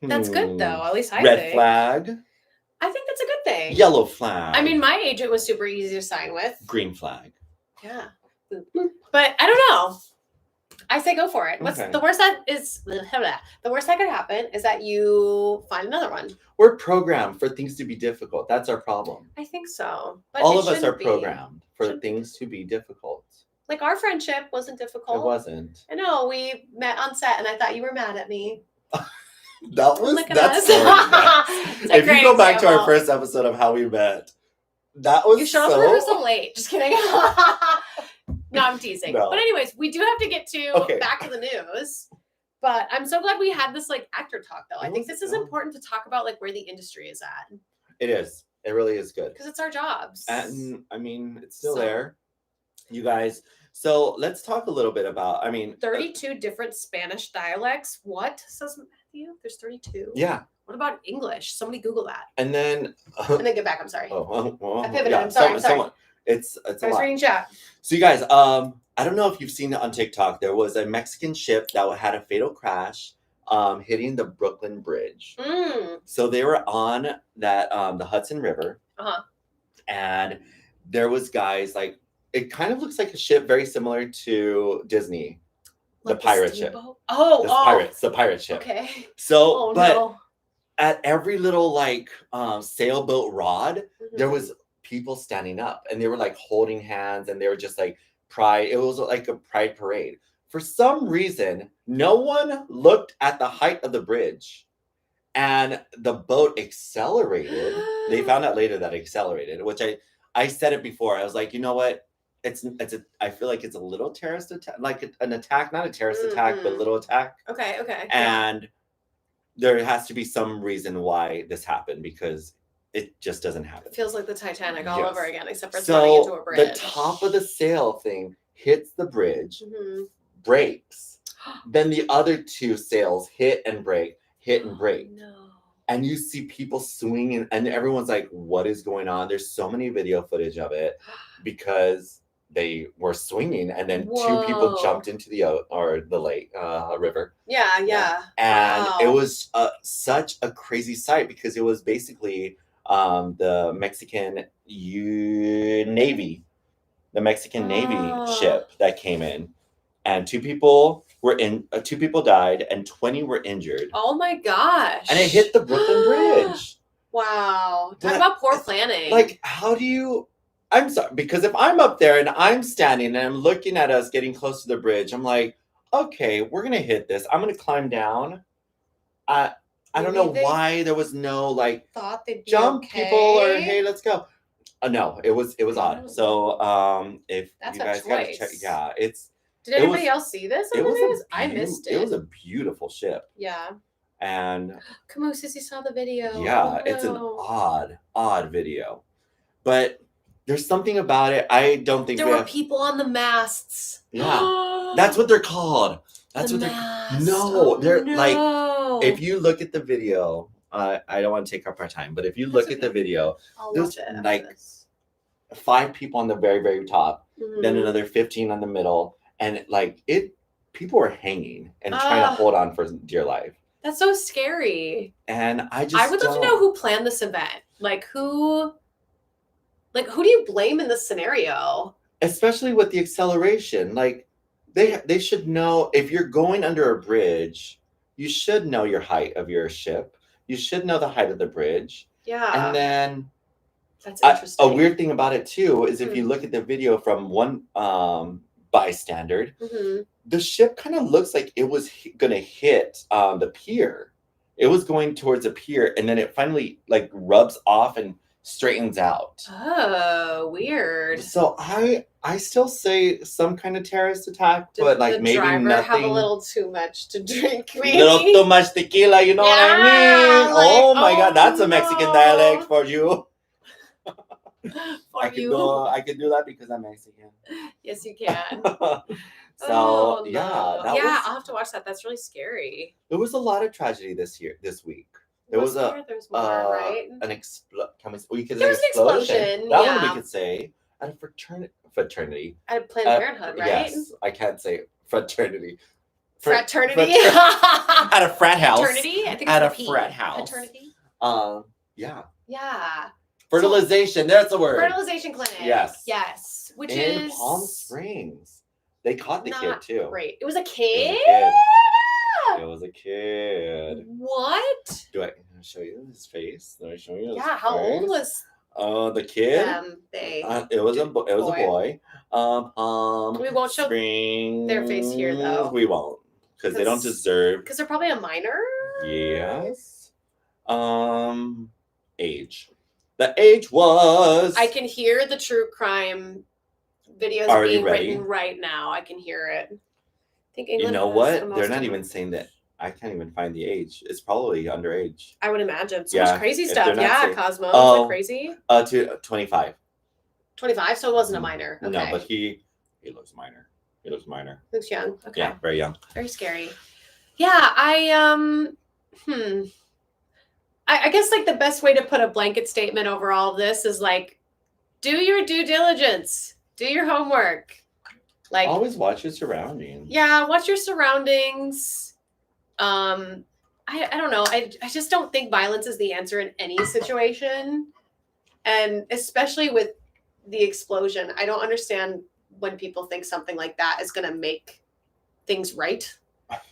That's good though. At least I Red think. flag. I think that's a good thing. Yellow flag. I mean, my agent was super easy to sign with. Green flag. Yeah. But I don't know. I say go for it. What's the worst that is? The worst that could happen is that you find another one. We're programmed for things to be difficult. That's our problem. I think so. But all of us are programmed for things to be difficult. Like our friendship wasn't difficult. It wasn't. I know. We met on set, and I thought you were mad at me. That's if you go back to our first episode of how we met, that was you showed up to rehearsal late. Just kidding. No, I'm teasing. No. But anyways, we do have to get to back to the news. But I'm so glad we had this like actor talk though. I think this is important to talk about like where the industry is at. It is. It really is good. Because it's our jobs. And I mean, it's still there. You guys. So let's talk a little bit about, 32 different Spanish dialects. What says Matthew? There's 32. Yeah. What about English? Somebody Google that. And then get back. I'm sorry. I pivoted. Yeah, I'm sorry. It's a lot. I was reading chat. So you guys, I don't know if you've seen it on TikTok. There was a Mexican ship that had a fatal crash, hitting the Brooklyn Bridge. So they were on that the Hudson River, and there was guys like it kind of looks like a ship very similar to Disney, like the pirate ship. The pirate ship. Okay. So, at every little like sailboat rod, there was people standing up, and they were like holding hands, and they were just like pride. It was like a pride parade. For some reason, no one looked at the height of the bridge, and the boat accelerated. They found out later that it accelerated, which I said it before. I was like, you know what? I feel like it's a little terrorist attack, like an attack, not a terrorist attack, but a little attack. Okay. And there has to be some reason why this happened, because it just doesn't happen. It feels like the Titanic all over again, except for it's running into a bridge. The top of the sail thing hits the bridge, breaks. Then the other 2 sails hit and break. No. And you see people swinging, and everyone's like, what is going on? There's so many video footage of it because they were swinging, and then 2 people jumped into the lake, river. Yeah. And it was such a crazy sight, because it was basically the Mexican Navy, ship that came in, and 2 people died and 20 were injured. Oh my gosh! And it hit the Brooklyn Bridge. Wow! Talk about poor planning. Like, how do you? I'm sorry, because if I'm up there and I'm standing and I'm looking at us getting close to the bridge, I'm like, okay, we're gonna hit this. I'm gonna climb down. I don't know why there was no like thought they'd be jump okay. people or hey, let's go. No, it was odd. So if that's you guys gotta check, Did anybody else see this on the news? I missed it. It was a beautiful ship. Yeah. And come on, Sissy saw the video. Yeah, it's an odd video, but there's something about it. I don't think there were people on the masts. Yeah, that's what they're called. That's what they're. No, they're like. If you look at the video, I don't want to take up our time, but if you look at the video, there's like 5 people on the very, very top. then another 15 on the middle, and like people were hanging and trying to hold on for dear life. That's so scary. And I would love to know who planned this event. Who do you blame in this scenario? Especially with the acceleration. Like, they should know, if you're going under a bridge, you should know your height of your ship. You should know the height of the bridge. Yeah. And then that's interesting. A weird thing about it too is if you look at the video from one bystander, the ship kind of looks like it was gonna hit the pier. It was going towards a pier, and then it finally like rubs off and straightens out. Oh, weird. So I still say some kind of terrorist attack, but like maybe driver nothing. Have a little too much to drink, maybe. Little too much tequila, you know what I mean? Oh my God, that's a Mexican dialect for you. I can do that because I'm Mexican. Yes, you can. So I'll have to watch that. That's really scary. There was a lot of tragedy this week. There was more, right? There was an explosion. That one we could say at a fraternity. At a Planned Parenthood, right? Yes, I can't say fraternity. Fraternity. At a frat house. Fraternity. I think at a frat house. Fraternity. Yeah. Yeah. Fertilization. That's the word. Fertilization clinic. Yes. Yes. Which in is Palm Springs. They caught the kid too. Great. It was a kid. It was a kid. What? Do I show you his face? Do I show you? Yeah. How old was? The kid. It was a boy. We won't show their face here though. We won't, because they don't deserve. Because they're probably a minor. Yes. Age. The age was. I can hear the true crime videos being written right now. I can hear it. I think England. You know what? They're not even saying that. I can't even find the age. It's probably underage. I would imagine. So much crazy stuff. Yeah, Cosmo. Is that crazy? To 25. 25, so it wasn't a minor. Okay. No, but he looks minor. Looks young. Okay. Yeah, very young. Very scary. Yeah, I guess like the best way to put a blanket statement over all of this is like, do your due diligence. Do your homework. Like, always watch your surroundings. Yeah, watch your surroundings. I don't know. I just don't think violence is the answer in any situation. And especially with the explosion, I don't understand when people think something like that is going to make things right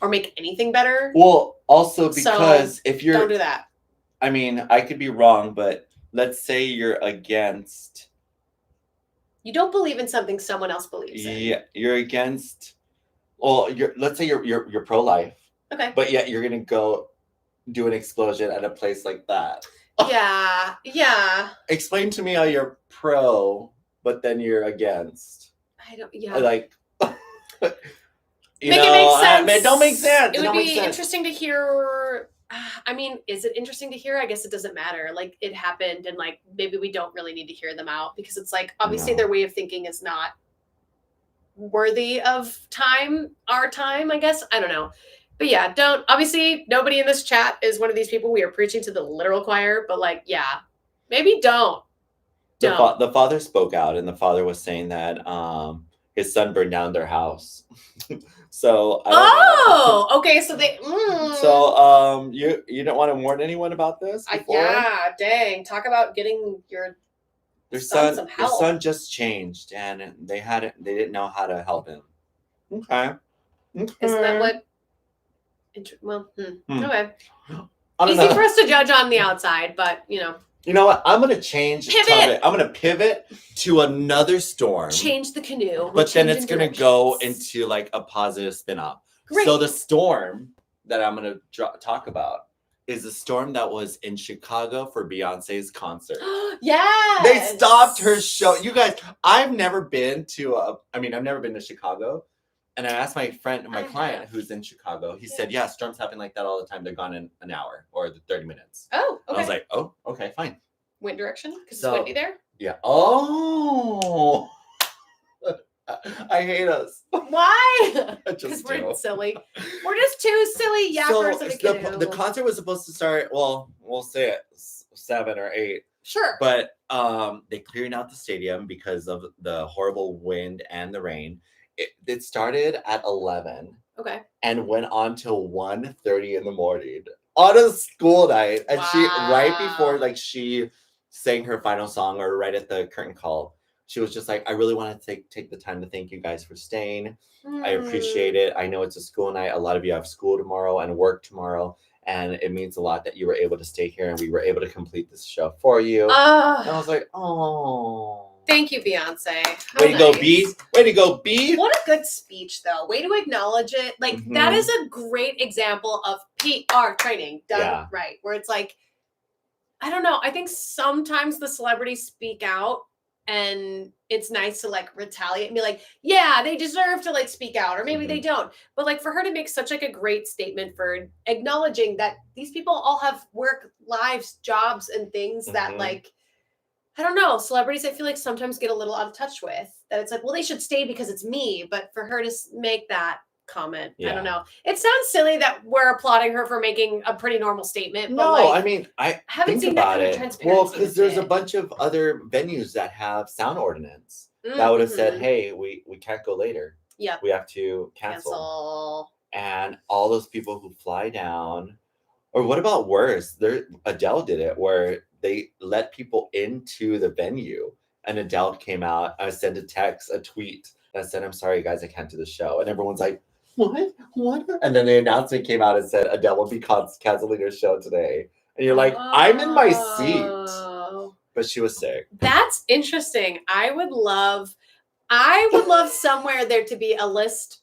or make anything better. Well, also because if you're... Don't do that. I mean, I could be wrong, but let's say you're against... You don't believe in something someone else believes in. Yeah, you're against... Well, let's say you're pro-life. Okay. But yet you're going to go do an explosion at a place like that. Yeah. Explain to me how you're pro, but then you're against. Like... It make sense. It don't make sense. It would be interesting to hear. I mean, is it interesting to hear? I guess it doesn't matter. Like, it happened, and like maybe we don't really need to hear them out because it's like obviously their way of thinking is not worthy of our time. I guess I don't know, but yeah, obviously nobody in this chat is one of these people we are preaching to the literal choir. But like, yeah, maybe don't. The father spoke out, and the father was saying that his son burned down their house. So okay, so they So you don't want to warn anyone about this before? Yeah, dang. Talk about getting your son some help. His son just changed, and they didn't know how to help him. Okay. Isn't that what okay. Easy for us to judge on the outside, but you know. You know what? I'm gonna change topic. I'm gonna pivot to another storm. Change the canoe. But then it's gonna go into like a positive spin-off. Great. So the storm that I'm gonna talk about is the storm that was in Chicago for Beyonce's concert. Yes. They stopped her show. You guys, I've never been to Chicago. And I asked my client who's in Chicago. He said, yeah, storms happen like that all the time. They're gone in an hour or 30 minutes. Oh, okay. I was like, oh, okay, fine. Wind direction? Because it's windy there? Yeah. Oh. I hate us. Why? Because we're silly. We're just two silly yappers of a canoe. The concert was supposed to start, well, we'll say it 7 or 8. Sure. But they cleared out the stadium because of the horrible wind and the rain. It started at 11 Okay. and went on till 1:30 in the morning on a school night. And she, right before like she sang her final song or right at the curtain call, she was just like, I really want to take the time to thank you guys for staying. I appreciate it. I know it's a school night. A lot of you have school tomorrow and work tomorrow. And it means a lot that you were able to stay here and we were able to complete this show for you. And I was like, oh. Thank you, Beyonce. Way to go, B. Way to go, B. What a good speech, though. Way to acknowledge it. Like, that is a great example of PR training done right. Where it's like, I don't know. I think sometimes the celebrities speak out and it's nice to like retaliate and be like, yeah, they deserve to like speak out, or maybe they don't. But like for her to make such like a great statement for acknowledging that these people all have work, lives, jobs, and things that like, I don't know, celebrities I feel like sometimes get a little out of touch with. That it's like, well, they should stay because it's me. But for her to make that comment, I don't know. It sounds silly that we're applauding her for making a pretty normal statement. No, but like, I mean, I haven't seen about that kind it. of transparency. Well, because there's a bunch of other venues that have sound ordinance that would have said, hey, we can't go later. Yeah. We have to cancel. And all those people who fly down, or what about worse? Adele did it where they let people into the venue and Adele came out. I sent a tweet that said, I'm sorry, guys, I can't do the show. And everyone's like, what? And then the announcement came out and said, Adele will be canceling her show today. And you're like, I'm in my seat. But she was sick. That's interesting. I would love somewhere there to be a list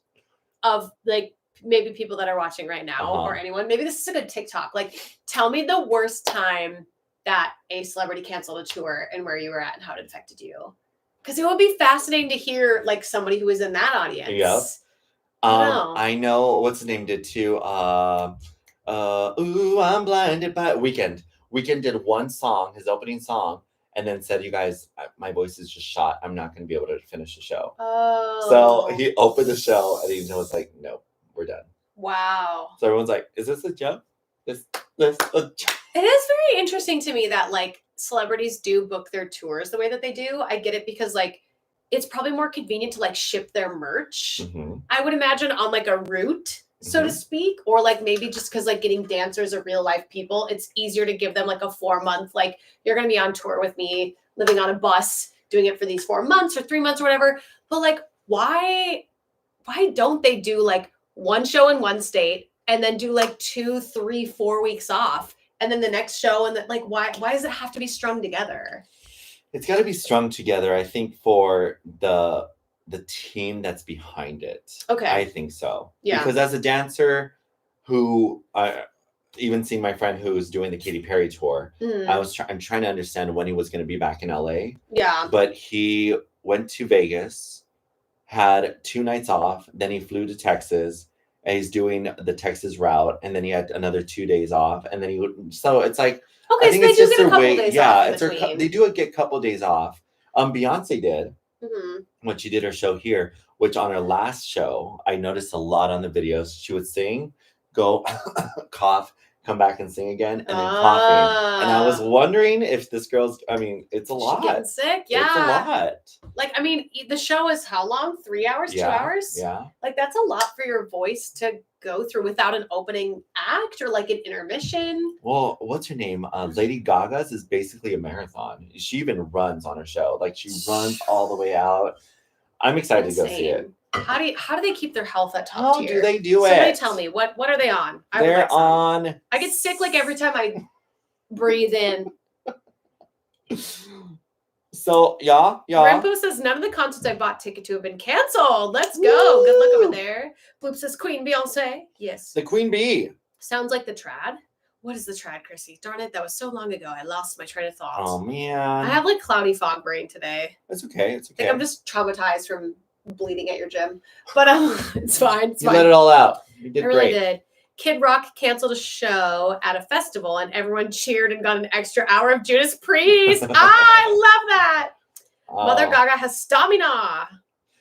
of like maybe people that are watching right now or anyone. Maybe this is a good TikTok. Like, tell me the worst time that a celebrity canceled a tour and where you were at and how it affected you. Because it would be fascinating to hear like somebody who was in that audience. Yep. I know what's the name did too. Ooh, I'm blinded by Weekend. Weekend did one song, his opening song, and then said, you guys, my voice is just shot. I'm not going to be able to finish the show. So he opened the show and he was like, no, we're done. Wow. So everyone's like, is this a joke? This a joke? It is very interesting to me that like celebrities do book their tours the way that they do. I get it because like it's probably more convenient to like ship their merch. I would imagine on like a route, so to speak, or like maybe just because like getting dancers are real life people, it's easier to give them like a 4-month, like you're going to be on tour with me, living on a bus, doing it for these 4 months or 3 months or whatever. But like, why don't they do like one show in one state and then do like 2, 3, 4 weeks off? And then the next show, and then like, why does it have to be strung together? It's got to be strung together, I think, for the team that's behind it. Okay. I think so. Yeah. Because as a dancer who, even seeing my friend who's doing the Katy Perry tour, I'm trying to understand when he was going to be back in LA. Yeah. But he went to Vegas, had 2 nights off, then he flew to Texas, and he's doing the Texas route, and then he had another 2 days off, and then he would. So it's like, okay, I think so it's they just do get a couple way. days Yeah, off they do get a couple days off. Beyonce did when she did her show here, which on her last show, I noticed a lot on the videos. She would sing, go cough, come back and sing again, and then coughing. And I was wondering if this girl's, I mean, it's a lot. She's getting sick, yeah. It's a lot. Like, I mean, the show is how long? 3 hours, 2 hours? Yeah. Like, that's a lot for your voice to go through without an opening act or like an intermission. Well, what's her name? Lady Gaga's is basically a marathon. She even runs on her show. Like, she runs all the way out. I'm excited to go see it. How do they keep their health at top tier? How do they do it? Somebody tell me, what are they on? They're on. I get sick like every time I breathe in. So yeah. Rempo says none of the concerts I bought ticket to have been canceled. Let's go. Woo! Good luck over there. Bloop says Queen Beyonce. Yes. The Queen Bee. Sounds like the trad. What is the trad, Chrissy? Darn it, that was so long ago. I lost my train of thought. Oh man. I have like cloudy fog brain today. It's okay. It's okay. I think I'm just traumatized from bleeding at your gym. But it's fine. You let it all out. You did really great. Did. Kid Rock canceled a show at a festival and everyone cheered and got an extra hour of Judas Priest. I love that. Mother Gaga has stamina.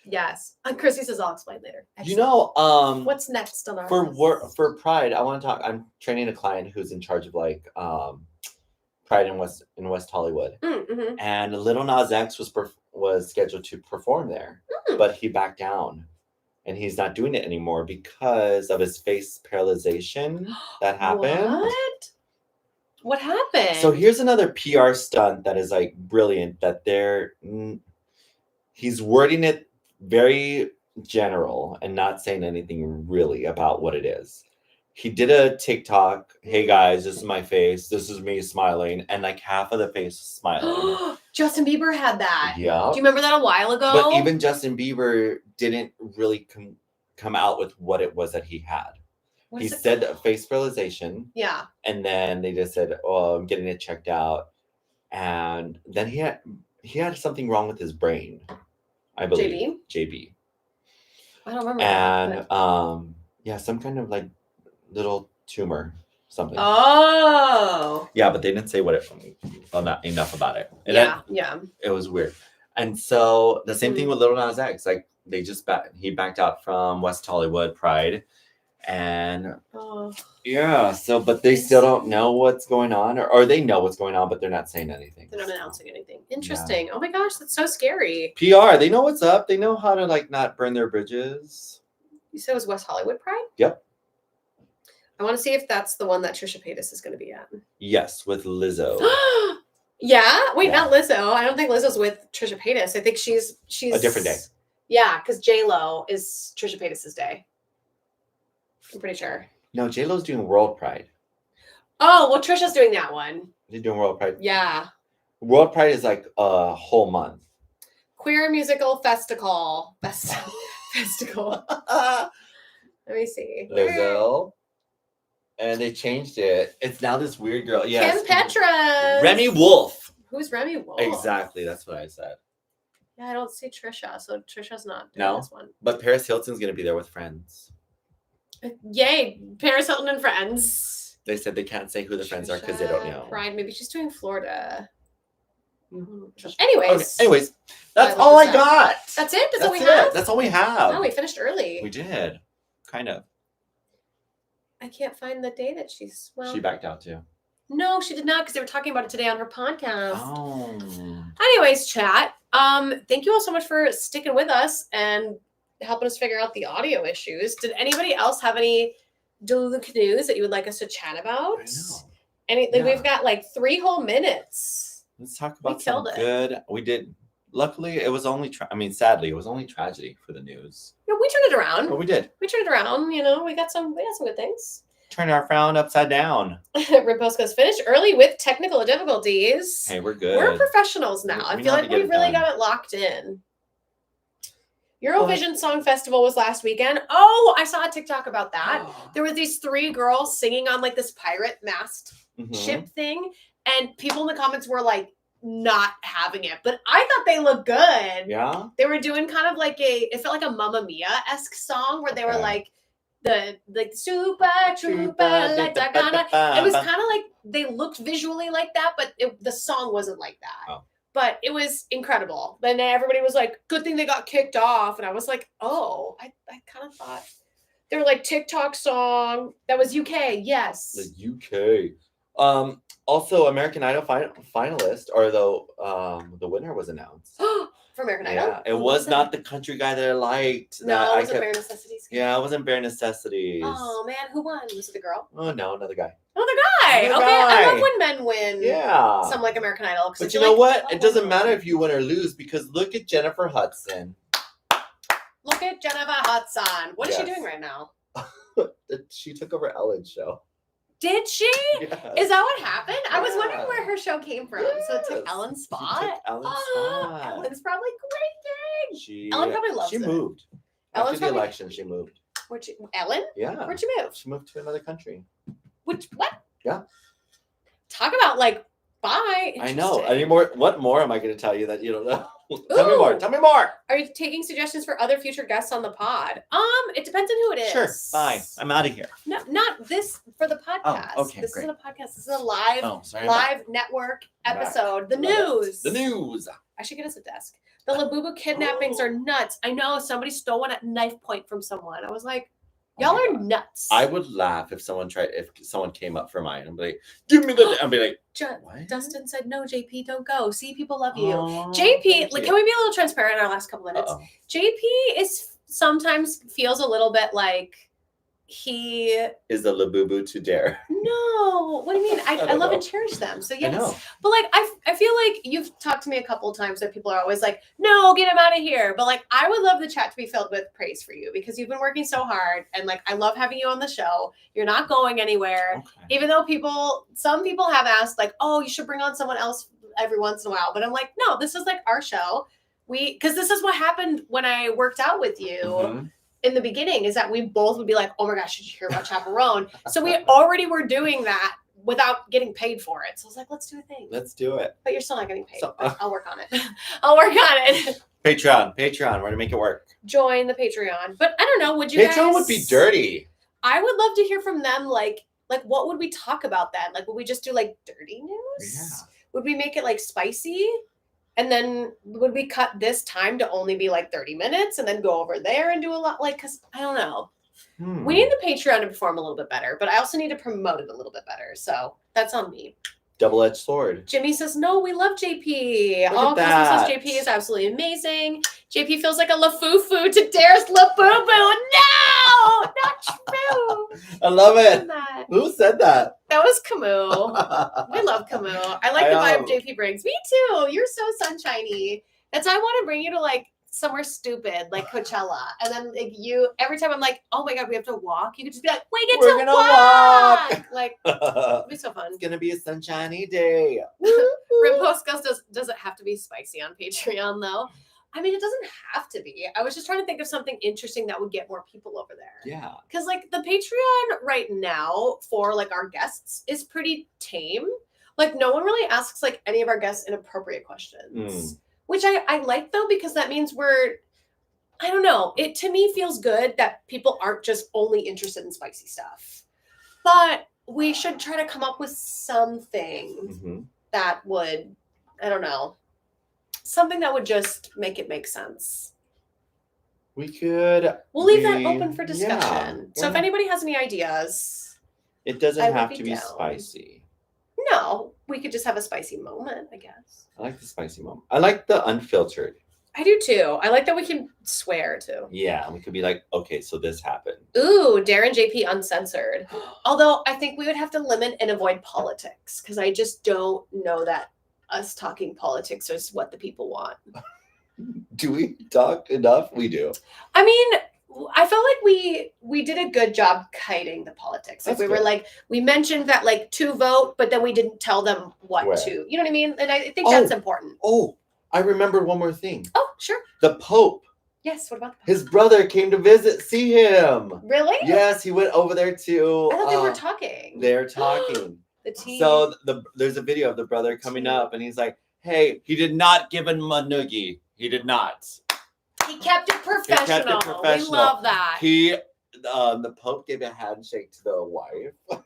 Yes. Chrissy says I'll explain later. Excellent. You know, what's next on our for Pride, I want to talk. I'm training a client who's in charge of like Pride in West Hollywood, Mm-hmm. and Little Nas X was scheduled to perform there, but he backed down, and he's not doing it anymore because of his face paralyzation that happened. What happened? So here's another PR stunt that is like brilliant. That he's wording it very general and not saying anything really about what it is. He did a TikTok. Hey guys, this is my face. This is me smiling, and like half of the face is smiling. Justin Bieber had that. Yeah. Do you remember that a while ago? But even Justin Bieber didn't really come out with what it was that he had. He said face paralyzation. Yeah. And then they just said, "Oh, I'm getting it checked out." And then he had something wrong with his brain, I believe. JB. I don't remember. And yeah, some kind of like little tumor, something. Oh. Yeah, but they didn't say not enough about it. And yeah. It was weird. And so the same thing with Little Nas X. Like they just he backed out from West Hollywood Pride. And yeah, so but they still don't know what's going on, or they know what's going on, but they're not saying anything. They're not announcing anything. Interesting. Yeah. Oh my gosh, that's so scary. PR, they know what's up. They know how to like not burn their bridges. You said it was West Hollywood Pride? Yep. I want to see if that's the one that Trisha Paytas is going to be at. Yes, with Lizzo. Yeah? Wait, not Lizzo. I don't think Lizzo's with Trisha Paytas. I think she's a different day. Yeah, because J-Lo is Trisha Paytas' day. I'm pretty sure. No, J-Lo's doing World Pride. Oh, well, Trisha's doing that one. They're doing World Pride? Yeah. World Pride is like a whole month. Queer Musical Festival. Festival. Let me see. Lizzo. And they changed it. It's now this weird girl. Yes. Kim Petras. Remy Wolf. Who's Remy Wolf? Exactly. That's what I said. Yeah, I don't see Trisha. So Trisha's not doing this one. But Paris Hilton's going to be there with friends. Yay. Paris Hilton and friends. They said they can't say who the friends are because they don't know. Pride. Maybe she's doing Florida. Anyways, that's all I got. That's it? That's all we have? That's all we have. Oh, we finished early. We did. Kind of. I can't find the day that she's... Well, she backed out too. No, she did not, because they were talking about it today on her podcast. Oh. Anyways, chat. Thank you all so much for sticking with us and helping us figure out the audio issues. Did anybody else have any Delulu canoes that you would like us to chat about? I know. We've got like 3 whole minutes. Let's talk about some good. We did. Luckily, it was only. Sadly, it was only tragedy for the news. Yeah, we turned it around. But we did. We turned it around. You know, we got some good things. Turn our frown upside down. Riposco's finished early with technical difficulties. Hey, we're good. We're professionals now. I feel like we've really got it locked in. Eurovision Song Festival was last weekend. Oh, I saw a TikTok about that. There were these 3 girls singing on like this pirate mast ship thing, and people in the comments were like not having it, but I thought they looked good. Yeah, they were doing kind of like it felt like a Mamma Mia-esque song where they were like the super trooper like Dagana. It was kind of like they looked visually like that, but the song wasn't like that. But it was incredible. Then everybody was like, good thing they got kicked off. And I was like, oh, I kind of thought they were like TikTok song. That was UK. Yes. The UK. Also, American Idol finalist, or the winner was announced. For American Idol? Yeah, it was not the country guy that I liked. No, it wasn't Bare Necessities. Yeah, it wasn't Bare Necessities. Oh, man. Who won? Was it the girl? Oh, no, another guy. Another guy. I love when men win. Yeah. Some like American Idol. But you know what? It doesn't matter if you win or lose, because look at Jennifer Hudson. Look at Jennifer Hudson. What is she doing right now? She took over Ellen's show. Did she? Yes. Is that what happened? I was wondering where her show came from. Yes. So it took Ellen's spot. Ellen's spot. Ellen's probably great. Ellen probably loves it. She moved. After the election, she moved. Ellen? Yeah. Where'd she move? She moved to another country. What? Yeah. Talk about like bye. I know. What more am I going to tell you that you don't know? Tell me more. Are you taking suggestions for other future guests on the pod? It depends on who it is. Sure. Bye. I'm out of here. No, not this for the podcast. Oh, okay. This great. isn't a podcast. This is a live network episode. The news. I should get us a desk. The Labubu kidnappings are nuts. I know somebody stole one at knife point from someone. I was like, Y'all my are God. nuts. I would laugh if someone came up for mine and be like, give me the, I'd be like, what? Dustin said, no, JP, don't go. See, people love you. Oh, JP, thank like, you. can we be a little transparent in our last couple minutes? Uh-oh. JP is sometimes feels a little bit like he is the labubu to dare. No, what do you mean? I don't love know. and cherish them. So I yes, know. but like I feel like you've talked to me a couple of times that people are always like, no, get him out of here. But like I would love the chat to be filled with praise for you because you've been working so hard and like I love having you on the show. You're not going anywhere. Okay. Even though some people have asked like, oh, you should bring on someone else every once in a while. But I'm like, no, this is like our show. Because this is what happened when I worked out with you. Mhm. In the beginning is that we both would be like, oh my gosh, did you hear about Chaperone? So we already were doing that without getting paid for it. So I was like, let's do a thing. Let's do it. But you're still not getting paid. So, I'll work on it. I'll work on it. Patreon. We're going to make it work. Join the Patreon. But I don't know, would you Patreon guys... would be dirty. I would love to hear from them, like what would we talk about then? Like, would we just do like dirty news? Yeah. Would we make it like spicy? And then would we cut this time to only be like 30 minutes and then go over there and do a lot? Like, because I don't know. We need the Patreon to perform a little bit better, but I also need to promote it a little bit better. So that's on me. Double-edged sword. Jimmy says, no, we love JP. Look at Crystal says that. JP is absolutely amazing. JP feels like a LaFufu to Dare's LaBoo-Boo. No, not true. I love it. That Who said that? was Camus. We love Camus. I like the vibe JP brings. Me too. You're so sunshiny. That's why I want to bring you to like somewhere stupid like Coachella. And then like every time I'm like, oh my God, we have to walk. You could just be like, we get We're to gonna walk. Like, it's it'd be so fun. going to be a sunshiny day. Rimpost goes, does it have to be spicy on Patreon though? I mean, it doesn't have to be. I was just trying to think of something interesting that would get more people over there. Yeah. Because like the Patreon right now for like our guests is pretty tame. Like no one really asks like any of our guests inappropriate questions, which I like though, because that means I don't know. It to me feels good that people aren't just only interested in spicy stuff, but we should try to come up with something that would, I don't know, something that would just make it make sense. We could. We'll leave that open for discussion. Yeah. So if anybody has any ideas, it doesn't have to be down. spicy. No, we could just have a spicy moment, I guess. I like the spicy moment. I like the unfiltered. I do too. I like that we can swear too. Yeah, we could be like, okay, so this happened. Ooh, Darren JP uncensored. Although I think we would have to limit and avoid politics because I just don't know that us talking politics is what the people want. Do we talk enough? We do. I mean, I felt like we did a good job kiting the politics. Like That's were good. like, we mentioned that like to vote, but then we didn't tell them what Where? to. You know what I mean? And I think that's important. Oh, I remembered one more thing. Oh, sure. The Pope. Yes, what about that? His brother came to see him. Really? Yes, he went over there too. I thought they were talking. They're talking. The team. So there's a video of the brother coming up, and he's like, "Hey, he did not give him a noogie. He did not. He kept it professional. We love that. The Pope gave a handshake to the wife,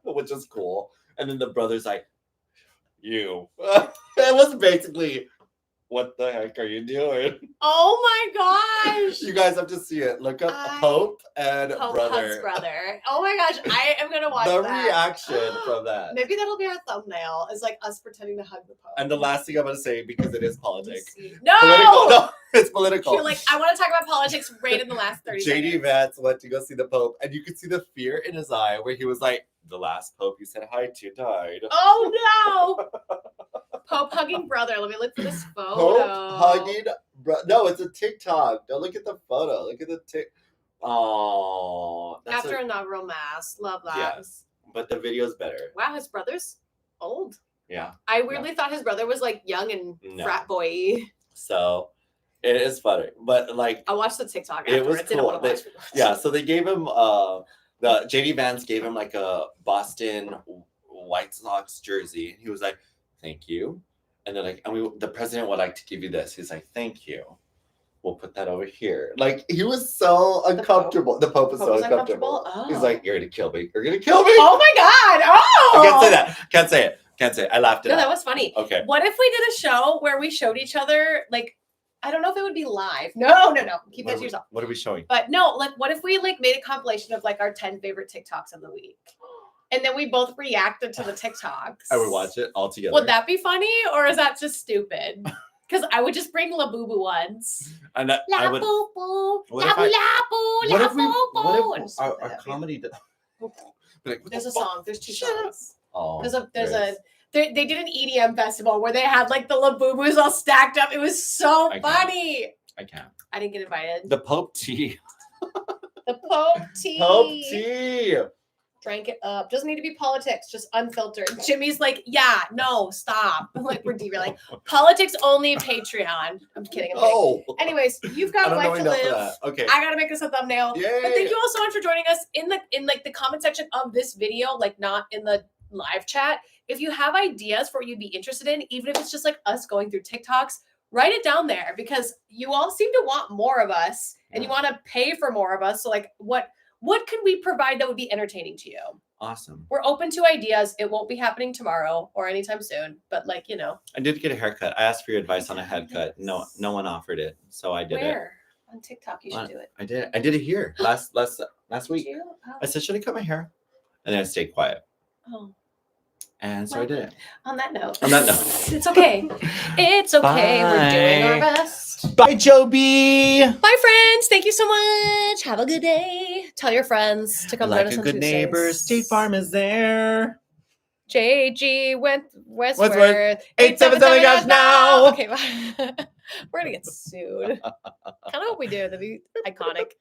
which is cool. And then the brother's like, "You." It was basically, what the heck are you doing? Oh my gosh. You guys have to see it. Look up Pope and Pope brother. Hutt's brother. Oh my gosh, I am gonna watch The that. reaction from that. Maybe that'll be our thumbnail. Is like us pretending to hug the Pope. And the last thing I'm gonna say, because it is politics. No! Political. No, it's political. You're like, I want to talk about politics right in the last 30 seconds. JD Vance went to go see the Pope, and you could see the fear in his eye where he was like, the last Pope you said hi to died. Oh no! Pope hugging brother. Let me look for this photo. Pope hugging no, it's a TikTok. Don't look at the photo. Look at the Oh, after inaugural mass. Love that. Yes, but the video's better. Wow, his brother's old. Yeah. I weirdly thought his brother was like young and frat boy. So it is funny, but like I watched the TikTok. It was afterwards. cool. Yeah, so they gave him the JD Vance gave him like a Boston White Sox jersey, and he was like, "Thank you." And they're like, the president would like to give you this. He's like, "Thank you. We'll put that over here." Like he was so uncomfortable. The Pope was so uncomfortable. Oh. He's like, "You're gonna kill me. You're gonna kill me." Oh my god! Oh, I can't say that. Can't say it. Can't say it. I laughed at it. No, that was funny. Okay. What if we did a show where we showed each other like I don't know if it would be live. No. Keep that to yourself. What are we showing? But no, like, what if we like made a compilation of like our 10 favorite TikToks of the week, and then we both reacted to the TikToks? I would watch it all together. Would that be funny, or is that just stupid? Because I would just bring Labubu ones. And La would. boo boo, What la if boo I- la boo, What la if we? boo boo. What And if stuff our like that. comedy? Like, what There's the a fuck? song. There's 2 Shut up. songs. Oh, They did an EDM festival where they had like the Labubus all stacked up. It was so I can't. funny. I can't. I didn't get invited. The Pope tea. The Pope tea. Pope tea. Drank it up. Doesn't need to be politics, just unfiltered. Jimmy's like, yeah, no, stop. Like, we're derailing. Politics only Patreon. I'm kidding. Oh. Anyways, you've got I a don't know life to enough for live. that. Okay. I gotta make this a thumbnail. Yay. But thank you all so much for joining us in the comment section of this video, like not in the live chat. If you have ideas for what you'd be interested in, even if it's just like us going through TikToks, write it down there, because you all seem to want more of us and you want to pay for more of us. So like, what could we provide that would be entertaining to you? Awesome. We're open to ideas. It won't be happening tomorrow or anytime soon, but like, you know. I did get a haircut. I asked for your advice on a haircut. No one offered it, so I did it. Where? On TikTok, you should do it. I did. I did it here last week. Did you? Oh. I said, should I cut my hair? And then I stayed quiet. Oh. And so I did it. On that note. It's okay. It's okay. We're doing our Bye. best. Bye, Joby. Bye, friends. Thank you so much. Have a good day. Tell your friends to come join Like us a on good Tuesdays. neighbor, State Farm is there. JG Westworth. Westworth. 877 gosh now. Okay, bye. We're gonna get sued. Kind of hope we do. That'd be iconic.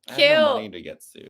I have no Cute. money to get sued.